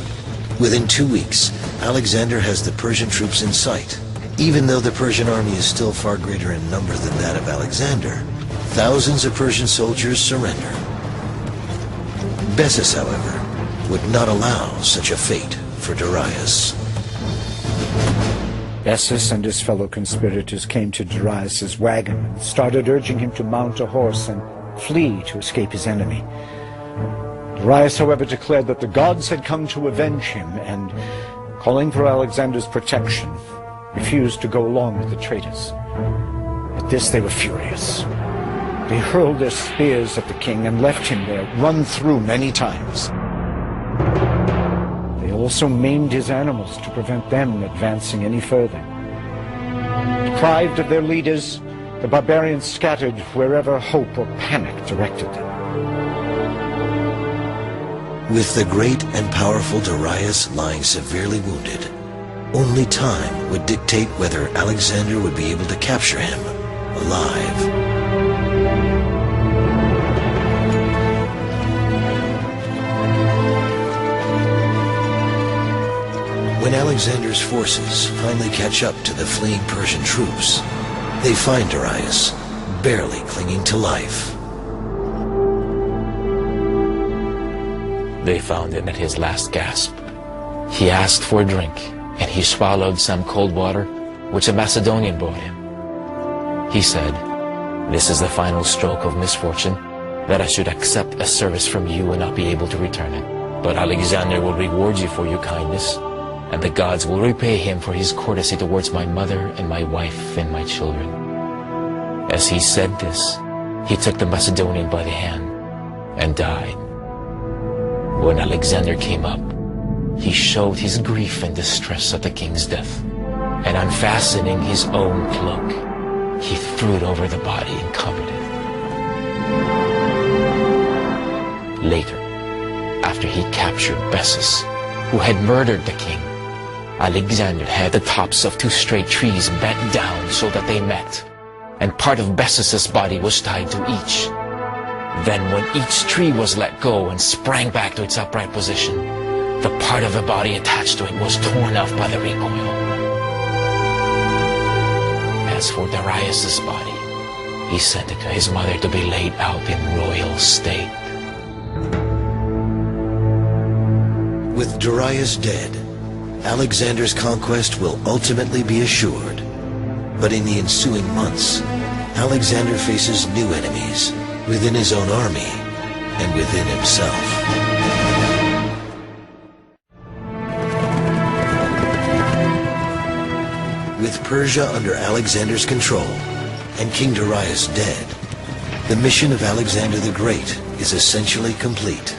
Within 2 weeks, Alexander has the Persian troops in sight. Even though the Persian army is still far greater in number than that of Alexander, thousands of Persian soldiers surrender. Bessus, however, would not allow such a fate for Darius. Bessus and his fellow conspirators came to Darius's wagon and started urging him to mount a horse and flee to escape his enemy. Darius, however, declared that the gods had come to avenge him and, calling for Alexander's protection, refused to go along with the traitors. At this they were furious. They hurled their spears at the king and left him there, run through many times. They also maimed his animals to prevent them advancing any further. Deprived of their leaders, the barbarians scattered wherever hope or panic directed them. With the great and powerful Darius lying severely wounded, only time would dictate whether Alexander would be able to capture him alive. When Alexander's forces finally catch up to the fleeing Persian troops, they find Darius barely clinging to life. They found him at his last gasp. He asked for a drink, and he swallowed some cold water, which a Macedonian brought him. He said, "This is the final stroke of misfortune, that I should accept a service from you and not be able to return it. But Alexander will reward you for your kindness, and the gods will repay him for his courtesy towards my mother and my wife and my children." As he said this, he took the Macedonian by the hand and died. When Alexander came up, he showed his grief and distress at the king's death, and unfastening his own cloak, he threw it over the body and covered it. Later, after he captured Bessus, who had murdered the king, Alexander had the tops of 2 straight trees bent down so that they met, and part of Bessus's body was tied to each. Then when each tree was let go and sprang back to its upright position, the part of the body attached to it was torn off by the recoil. As for Darius's body, he sent it to his mother to be laid out in royal state. With Darius dead, Alexander's conquest will ultimately be assured. But in the ensuing months, Alexander faces new enemies within his own army and within himself. With Persia under Alexander's control and King Darius dead, the mission of Alexander the Great is essentially complete.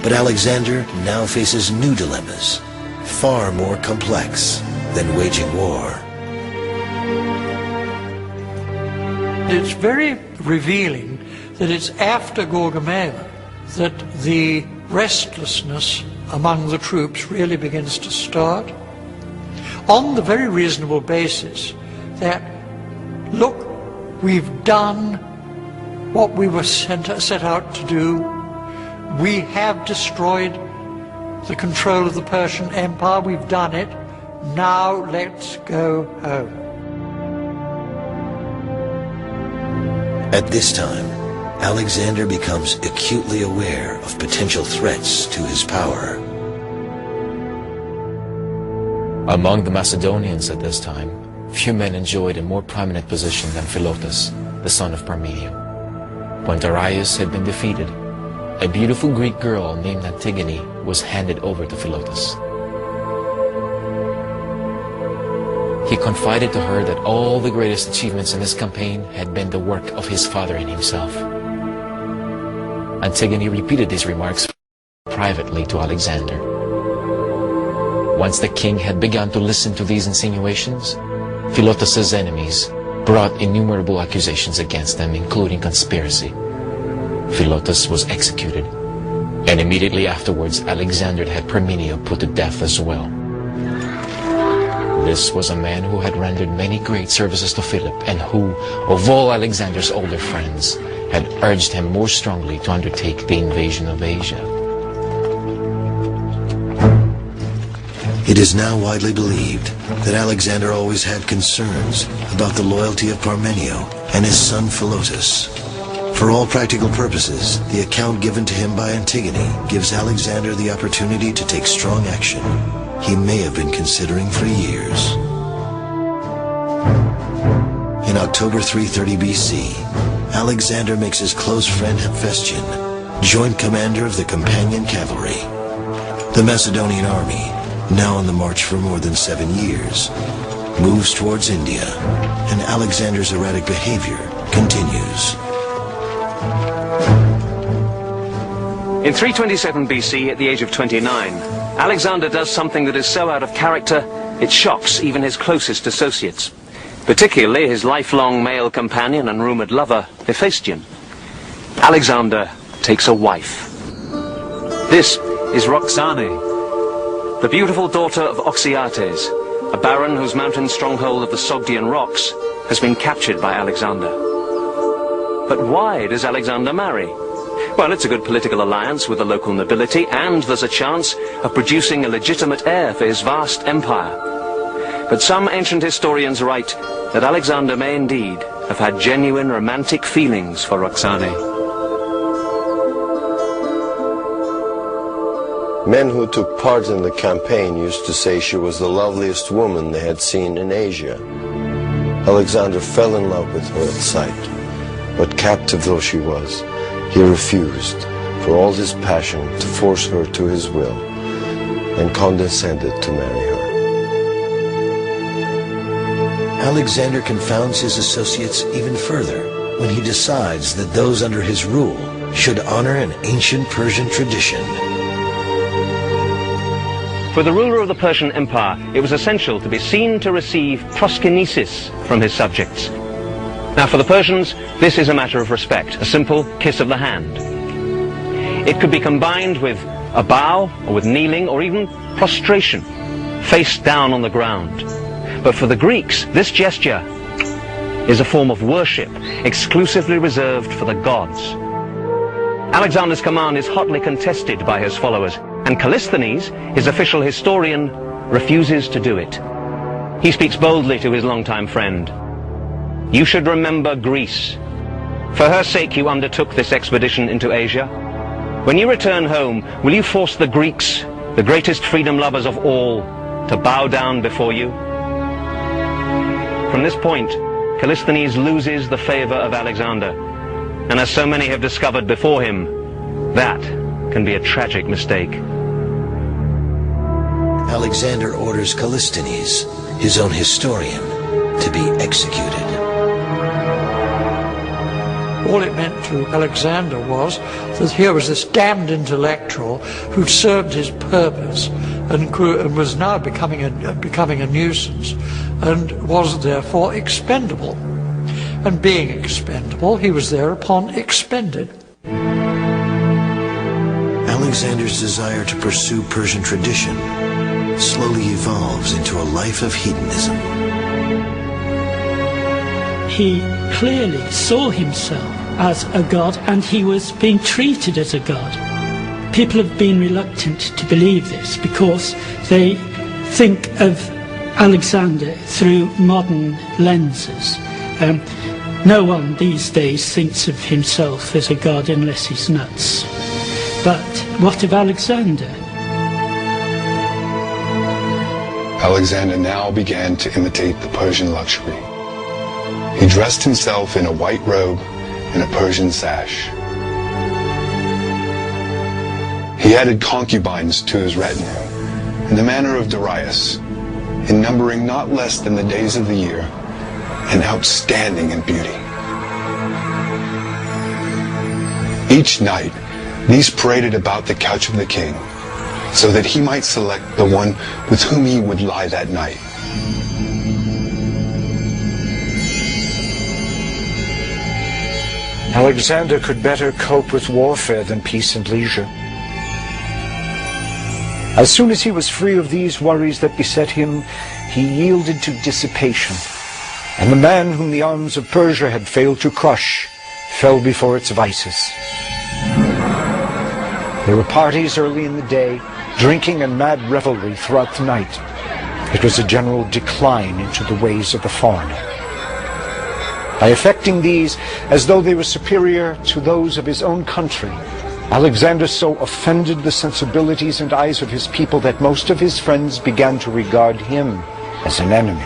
But Alexander now faces new dilemmas, far more complex than waging war. It's very revealing that it's after Gaugamela that the restlessness among the troops really begins to start, on the very reasonable basis that, look, we've done what we were set out to do. We have destroyed the control of the Persian Empire. We've done it. Now let's go home. At this time, Alexander becomes acutely aware of potential threats to his power. Among the Macedonians at this time, few men enjoyed a more prominent position than Philotas, the son of Parmenio. When Darius had been defeated, a beautiful Greek girl named Antigone was handed over to Philotas. He confided to her that all the greatest achievements in this campaign had been the work of his father and himself. Antigone repeated these remarks privately to Alexander. Once the king had begun to listen to these insinuations, Philotas's enemies brought innumerable accusations against them, including conspiracy. Philotas was executed, and immediately afterwards Alexander had Parmenio put to death as well. This was a man who had rendered many great services to Philip, and who, of all Alexander's older friends, had urged him more strongly to undertake the invasion of Asia. It is now widely believed that Alexander always had concerns about the loyalty of Parmenio and his son Philotas. For all practical purposes, the account given to him by Antigone gives Alexander the opportunity to take strong action he may have been considering for years. In October 330 BC, Alexander makes his close friend Hephaestion joint commander of the Companion Cavalry. The Macedonian army, now on the march for more than 7 years, moves towards India, and Alexander's erratic behavior continues. In 327 BC, at the age of 29, Alexander does something that is so out of character, it shocks even his closest associates. particularly his lifelong male companion and rumoured lover, Hephaestion. Alexander takes a wife. This is Roxane, the beautiful daughter of Oxyates, a baron whose mountain stronghold of the Sogdian rocks has been captured by Alexander. But why does Alexander marry? Well, it's a good political alliance with the local nobility, and there's a chance of producing a legitimate heir for his vast empire. But some ancient historians write that Alexander may indeed have had genuine romantic feelings for Roxane. Men who took part in the campaign used to say she was the loveliest woman they had seen in Asia. Alexander fell in love with her at sight, but captive though she was, he refused, for all his passion, to force her to his will, and condescended to marry her. Alexander confounds his associates even further when he decides that those under his rule should honor an ancient Persian tradition. For the ruler of the Persian Empire, it was essential to be seen to receive proskinesis from his subjects. Now, for the Persians, this is a matter of respect, a simple kiss of the hand. It could be combined with a bow, or with kneeling, or even prostration, face down on the ground. But for the Greeks, this gesture is a form of worship, exclusively reserved for the gods. Alexander's command is hotly contested by his followers, and Callisthenes, his official historian, refuses to do it. He speaks boldly to his longtime friend. You should remember Greece. For her sake you undertook this expedition into Asia. When you return home, will you force the Greeks, the greatest freedom lovers of all, to bow down before you? From this point, Callisthenes loses the favor of Alexander, and as so many have discovered before him, that can be a tragic mistake. Alexander orders Callisthenes, his own historian, to be executed. All it meant to Alexander was that here was this damned intellectual who'd served his purpose and was now becoming a nuisance, and was therefore expendable. And being expendable, he was thereupon expended. Alexander's desire to pursue Persian tradition slowly evolves into a life of hedonism. He clearly saw himself as a god, and he was being treated as a god. People have been reluctant to believe this because they think of Alexander through modern lenses. No one these days thinks of himself as a god unless he's nuts. But what of Alexander? Alexander now began to imitate the Persian luxury. He dressed himself in a white robe and a Persian sash. He added concubines to his retinue, in the manner of Darius, in numbering not less than the days of the year, and outstanding in beauty. Each night, these paraded about the couch of the king, so that he might select the one with whom he would lie that night. Alexander could better cope with warfare than peace and leisure. As soon as he was free of these worries that beset him, he yielded to dissipation, and the man whom the arms of Persia had failed to crush fell before its vices. There were parties early in the day, drinking and mad revelry throughout the night. It was a general decline into the ways of the foreigner. By affecting these as though they were superior to those of his own country, Alexander so offended the sensibilities and eyes of his people that most of his friends began to regard him as an enemy.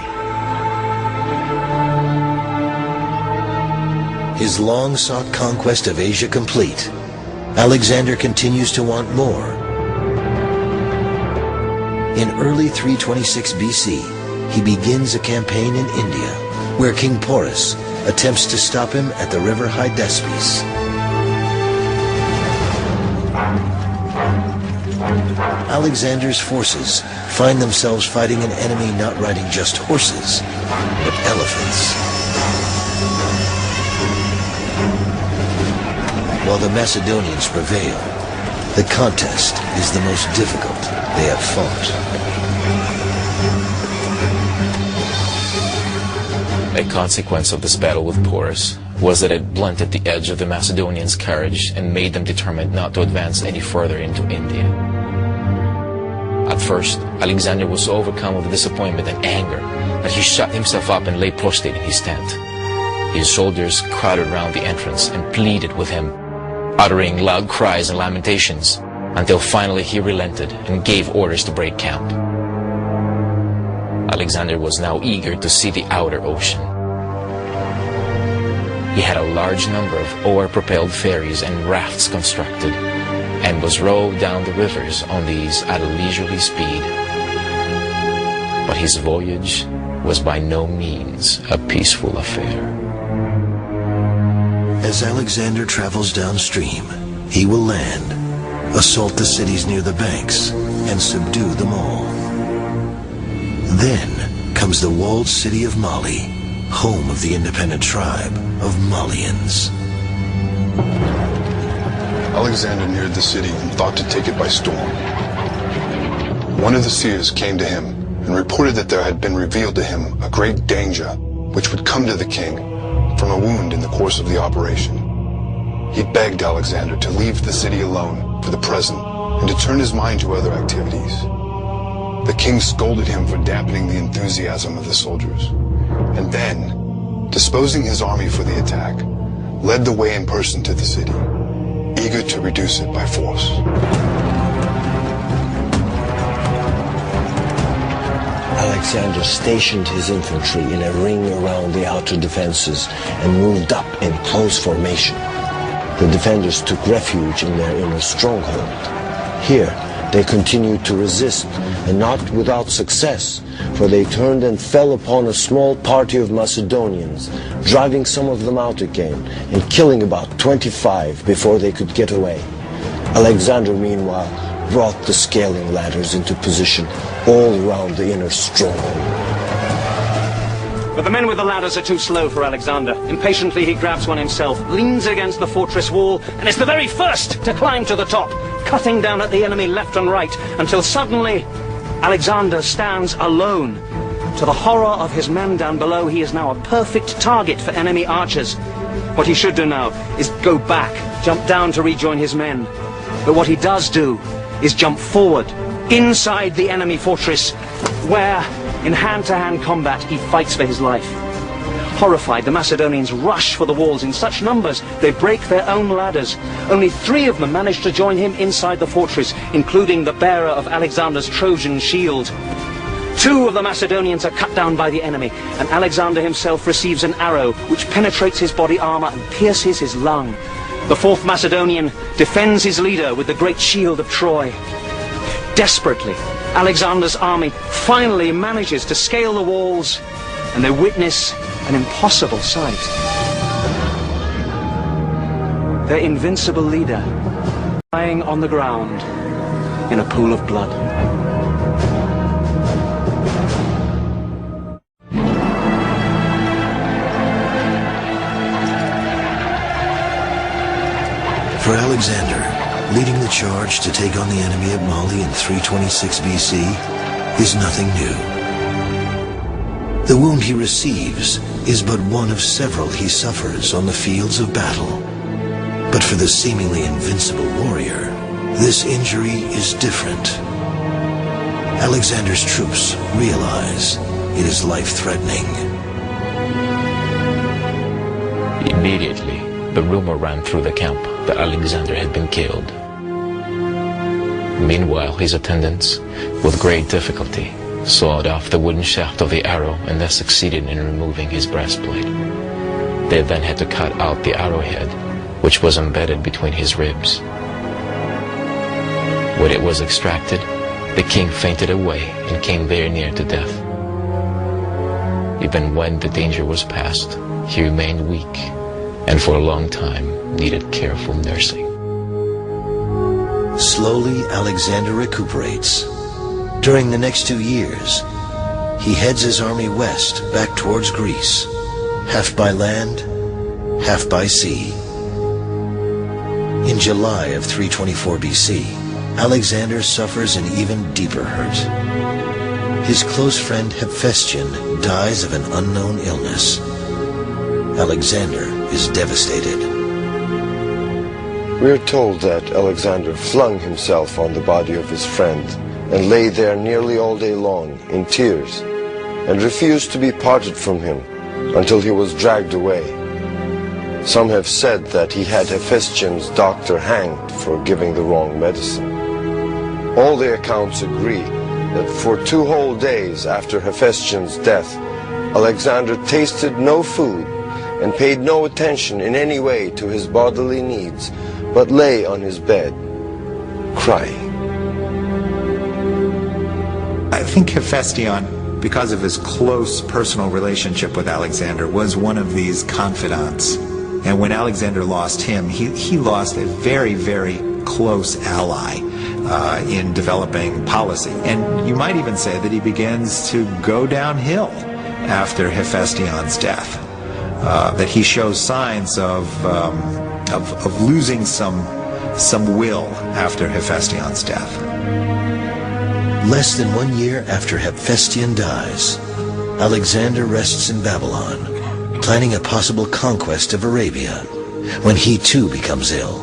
His long-sought conquest of Asia complete, Alexander continues to want more. In early 326 BC, he begins a campaign in India, where King Porus attempts to stop him at the river Hydaspes. Alexander's forces find themselves fighting an enemy not riding just horses, but elephants. While the Macedonians prevail, the contest is the most difficult they have fought. A consequence of this battle with Porus was that it blunted the edge of the Macedonians' courage and made them determined not to advance any further into India. At first, Alexander was so overcome with disappointment and anger that he shut himself up and lay prostrate in his tent. His soldiers crowded around the entrance and pleaded with him, uttering loud cries and lamentations, until finally he relented and gave orders to break camp. Alexander was now eager to see the outer ocean. He had a large number of oar-propelled ferries and rafts constructed, and was rowed down the rivers on these at a leisurely speed. But his voyage was by no means a peaceful affair. As Alexander travels downstream, he will land, assault the cities near the banks, and subdue them all. Then comes the walled city of Mali, home of the independent tribe of Malians. Alexander neared the city and thought to take it by storm. One of the seers came to him and reported that there had been revealed to him a great danger which would come to the king from a wound in the course of the operation. He begged Alexander to leave the city alone for the present and to turn his mind to other activities. The king scolded him for dampening the enthusiasm of the soldiers, and then, disposing his army for the attack, led the way in person to the city, eager to reduce it by force. Alexander stationed his infantry in a ring around the outer defenses and moved up in close formation. The defenders took refuge in their inner stronghold. Here, they continued to resist, and not without success, for they turned and fell upon a small party of Macedonians, driving some of them out again, and killing about 25 before they could get away. Alexander, meanwhile, brought the scaling ladders into position all around the inner stronghold. But the men with the ladders are too slow for Alexander. Impatiently he grabs one himself, leans against the fortress wall, and is the very first to climb to the top, cutting down at the enemy left and right, until suddenly Alexander stands alone. To the horror of his men down below, he is now a perfect target for enemy archers. What he should do now is go back, jump down to rejoin his men. But what he does do is jump forward, inside the enemy fortress, where, in hand-to-hand combat, he fights for his life. Horrified, the Macedonians rush for the walls in such numbers they break their own ladders. Only 3 of them manage to join him inside the fortress, including the bearer of Alexander's Trojan shield. 2 of the Macedonians are cut down by the enemy, and Alexander himself receives an arrow which penetrates his body armor and pierces his lung. The 4th Macedonian defends his leader with the great shield of Troy. Desperately, Alexander's army finally manages to scale the walls, and they witness an impossible sight. Their invincible leader lying on the ground in a pool of blood. For Alexander, leading the charge to take on the enemy at Mali in 326 BC is nothing new. The wound he receives is but one of several he suffers on the fields of battle. But for the seemingly invincible warrior, this injury is different. Alexander's troops realize it is life-threatening. Immediately, the rumor ran through the camp that Alexander had been killed. Meanwhile, his attendants, with great difficulty, sawed off the wooden shaft of the arrow and thus succeeded in removing his breastplate. They then had to cut out the arrowhead, which was embedded between his ribs. When it was extracted, the king fainted away and came very near to death. Even when the danger was past, he remained weak and for a long time needed careful nursing. Slowly, Alexander recuperates. During the next 2 years, he heads his army west, back towards Greece, half by land, half by sea. In July of 324 BC, Alexander suffers an even deeper hurt. His close friend Hephaestion dies of an unknown illness. Alexander is devastated. We are told that Alexander flung himself on the body of his friend and lay there nearly all day long in tears and refused to be parted from him until he was dragged away. Some have said that he had Hephaestion's doctor hanged for giving the wrong medicine. All the accounts agree that for 2 whole days after Hephaestion's death, Alexander tasted no food and paid no attention in any way to his bodily needs, but lay on his bed, crying. I think Hephaestion, because of his close personal relationship with Alexander, was one of these confidants. And when Alexander lost him, he lost a very, very close ally in developing policy. And you might even say that he begins to go downhill after Hephaestion's death. That he shows signs of losing some will after Hephaestion's death. Less than 1 year after Hephaestion dies, Alexander rests in Babylon, planning a possible conquest of Arabia, when he too becomes ill.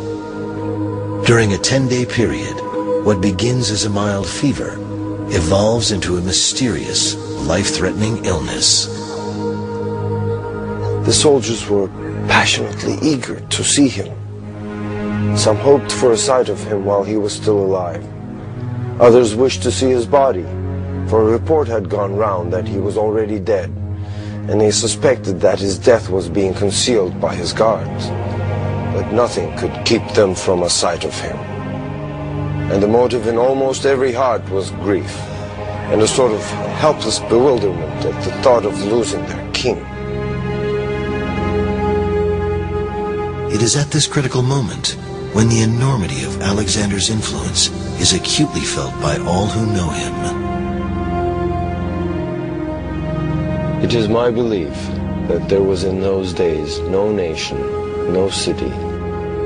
During a 10-day period, what begins as a mild fever evolves into a mysterious, life-threatening illness. The soldiers were passionately eager to see him. Some hoped for a sight of him while he was still alive. Others wished to see his body, for a report had gone round that he was already dead, and they suspected that his death was being concealed by his guards. But nothing could keep them from a sight of him. And the motive in almost every heart was grief, and a sort of helpless bewilderment at the thought of losing their king. It is at this critical moment when the enormity of Alexander's influence is acutely felt by all who know him. It is my belief that there was in those days no nation, no city,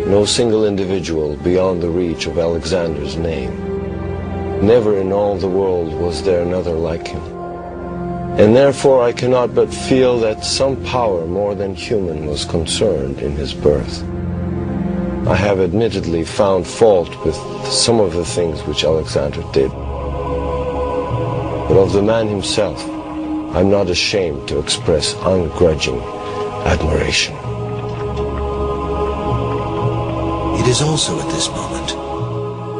no single individual beyond the reach of Alexander's name. Never in all the world was there another like him. And therefore I cannot but feel that some power more than human was concerned in his birth. I have admittedly found fault with some of the things which Alexander did. But of the man himself, I'm not ashamed to express ungrudging admiration. It is also at this moment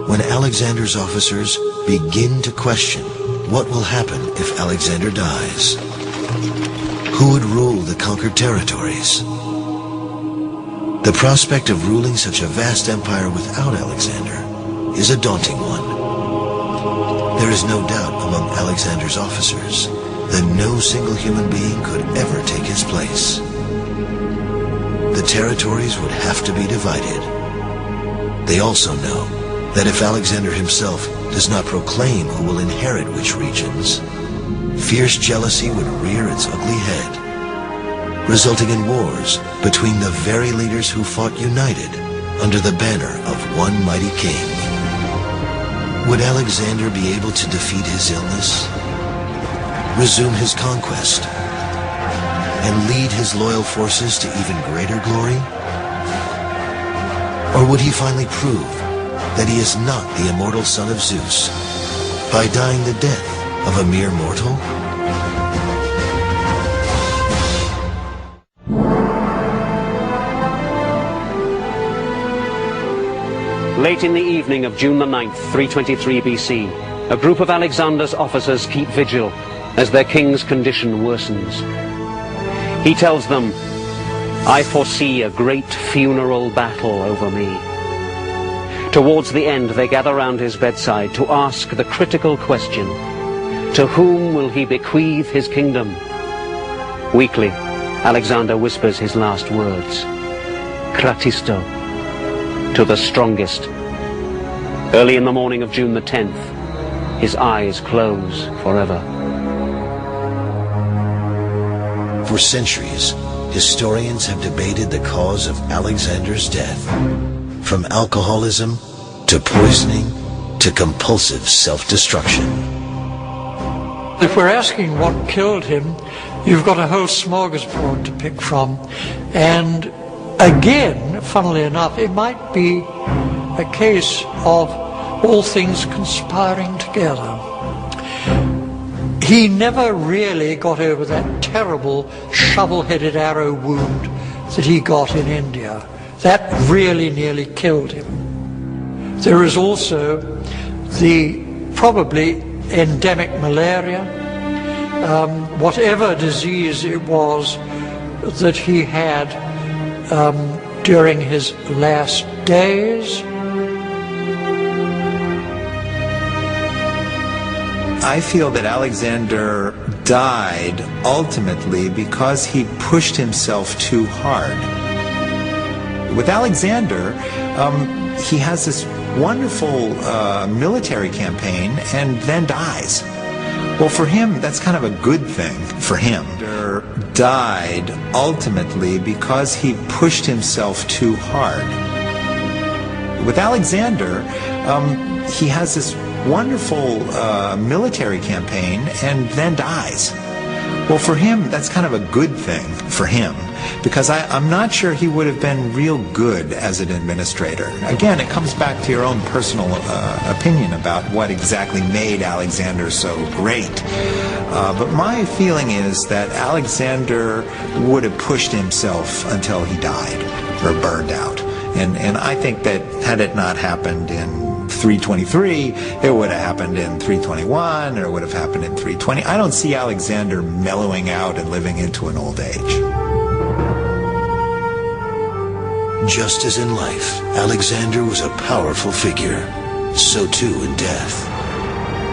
when Alexander's officers begin to question what will happen if Alexander dies. Who would rule the conquered territories? The prospect of ruling such a vast empire without Alexander is a daunting one. There is no doubt among Alexander's officers that no single human being could ever take his place. The territories would have to be divided. They also know that if Alexander himself does not proclaim who will inherit which regions, fierce jealousy would rear its ugly head, resulting in wars between the very leaders who fought united under the banner of one mighty king. Would Alexander be able to defeat his illness, resume his conquest, and lead his loyal forces to even greater glory? Or would he finally prove that he is not the immortal son of Zeus by dying the death of a mere mortal? Late in the evening of June the 9th, 323 BC, a group of Alexander's officers keep vigil as their king's condition worsens. He tells them, "I foresee a great funeral battle over me." Towards the end, they gather round his bedside to ask the critical question, to whom will he bequeath his kingdom? Weakly, Alexander whispers his last words, "Kratisto," to the strongest Early in the morning of June the 10th, his eyes close forever. For centuries, historians have debated the cause of Alexander's death, from alcoholism to poisoning to compulsive self-destruction. If we're asking what killed him, you've got a whole smorgasbord to pick from. And again, funnily enough, it might be a case of all things conspiring together. He never really got over that terrible shovel-headed arrow wound that he got in India. That really nearly killed him. There is also the probably endemic malaria, whatever disease it was that he had during his last days. I feel that Alexander died ultimately because he pushed himself too hard. With Alexander, he has this wonderful military campaign and then dies. Well, for him, that's kind of a good thing for him. Alexander died ultimately because he pushed himself too hard. With Alexander, he has this wonderful military campaign and then dies. Well, for him, that's kind of a good thing for him, because I'm not sure he would have been real good as an administrator. Again, it comes back to your own personal opinion about what exactly made Alexander so great. But my feeling is that Alexander would have pushed himself until he died or burned out. And I think that had it not happened in 323, it would have happened in 321, or it would have happened in 320. I don't see Alexander mellowing out and living into an old age. Just as in life, Alexander was a powerful figure, so too in death.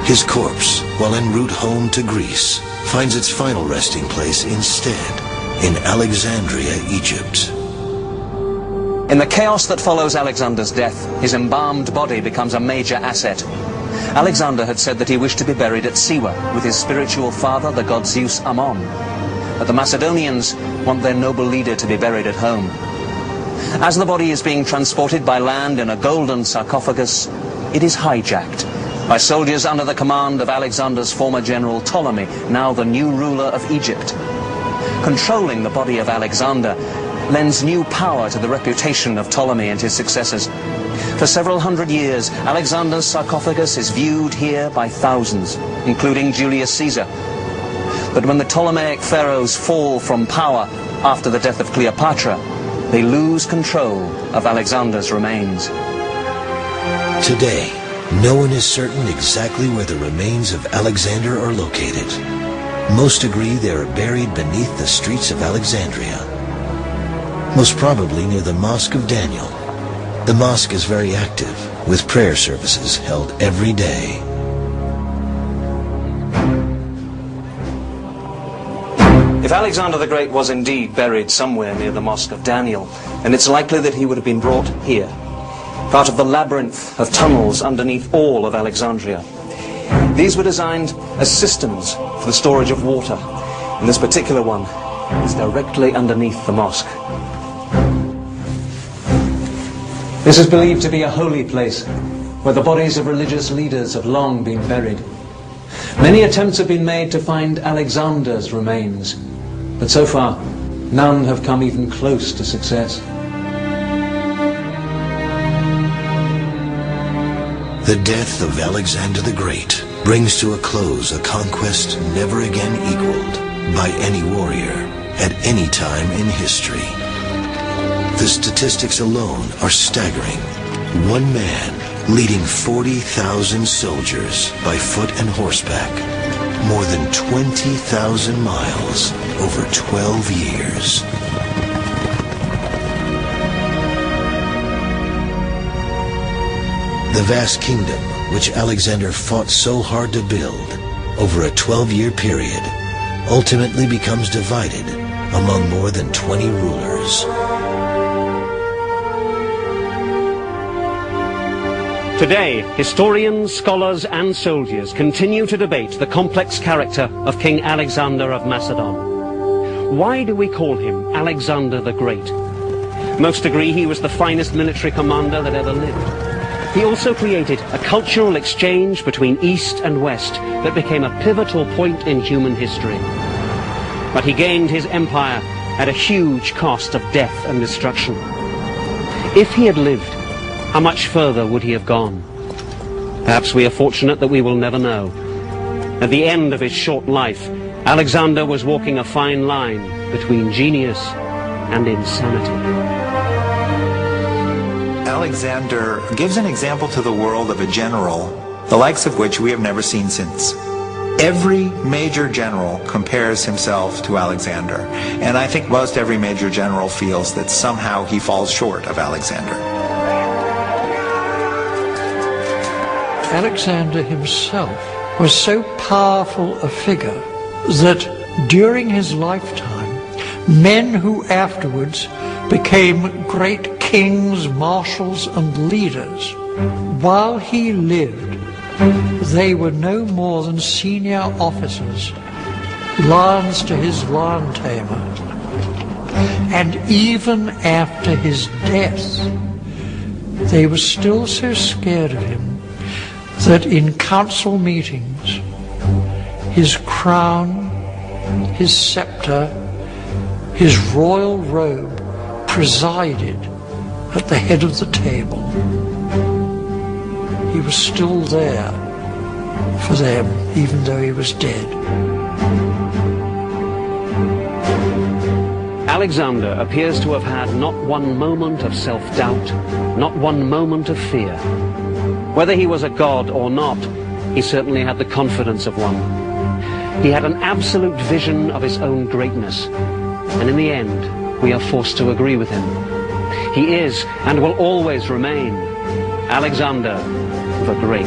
His corpse, while en route home to Greece, finds its final resting place instead in Alexandria, Egypt. In the chaos that follows Alexander's death, his embalmed body becomes a major asset. Alexander had said that he wished to be buried at Siwa with his spiritual father, the god Zeus Ammon. But the Macedonians want their noble leader to be buried at home. As the body is being transported by land in a golden sarcophagus, it is hijacked by soldiers under the command of Alexander's former general Ptolemy, now the new ruler of Egypt. Controlling the body of Alexander lends new power to the reputation of Ptolemy and his successors. For several hundred years, Alexander's sarcophagus is viewed here by thousands, including Julius Caesar. But when the Ptolemaic pharaohs fall from power after the death of Cleopatra, they lose control of Alexander's remains. Today, no one is certain exactly where the remains of Alexander are located. Most agree they are buried beneath the streets of Alexandria, most probably near the Mosque of Daniel. The mosque is very active, with prayer services held every day. If Alexander the Great was indeed buried somewhere near the Mosque of Daniel, then it's likely that he would have been brought here, part of the labyrinth of tunnels underneath all of Alexandria. These were designed as systems for the storage of water, and this particular one is directly underneath the mosque. This is believed to be a holy place, where the bodies of religious leaders have long been buried. Many attempts have been made to find Alexander's remains, but so far, none have come even close to success. The death of Alexander the Great brings to a close a conquest never again equaled by any warrior at any time in history. The statistics alone are staggering. One man leading 40,000 soldiers by foot and horseback, more than 20,000 miles over 12 years. The vast kingdom which Alexander fought so hard to build over a 12-year period ultimately becomes divided among more than 20 rulers. Today, historians, scholars and soldiers continue to debate the complex character of King Alexander of Macedon. Why do we call him Alexander the Great? Most agree he was the finest military commander that ever lived. He also created a cultural exchange between East and West that became a pivotal point in human history. But he gained his empire at a huge cost of death and destruction. If he had lived, how much further would he have gone? Perhaps we are fortunate that we will never know. At the end of his short life, Alexander was walking a fine line between genius and insanity. Alexander gives an example to the world of a general, the likes of which we have never seen since. Every major general compares himself to Alexander, and I think most every major general feels that somehow he falls short of Alexander. Alexander himself was so powerful a figure that during his lifetime, men who afterwards became great kings, marshals, and leaders, while he lived, they were no more than senior officers, lance to his lion tamer. And even after his death, they were still so scared of him that in council meetings, his crown, his scepter, his royal robe presided at the head of the table. He was still there for them, even though he was dead. Alexander appears to have had not one moment of self-doubt, not one moment of fear. Whether he was a god or not, he certainly had the confidence of one. He had an absolute vision of his own greatness, and in the end, we are forced to agree with him. He is, and will always remain, Alexander the Great.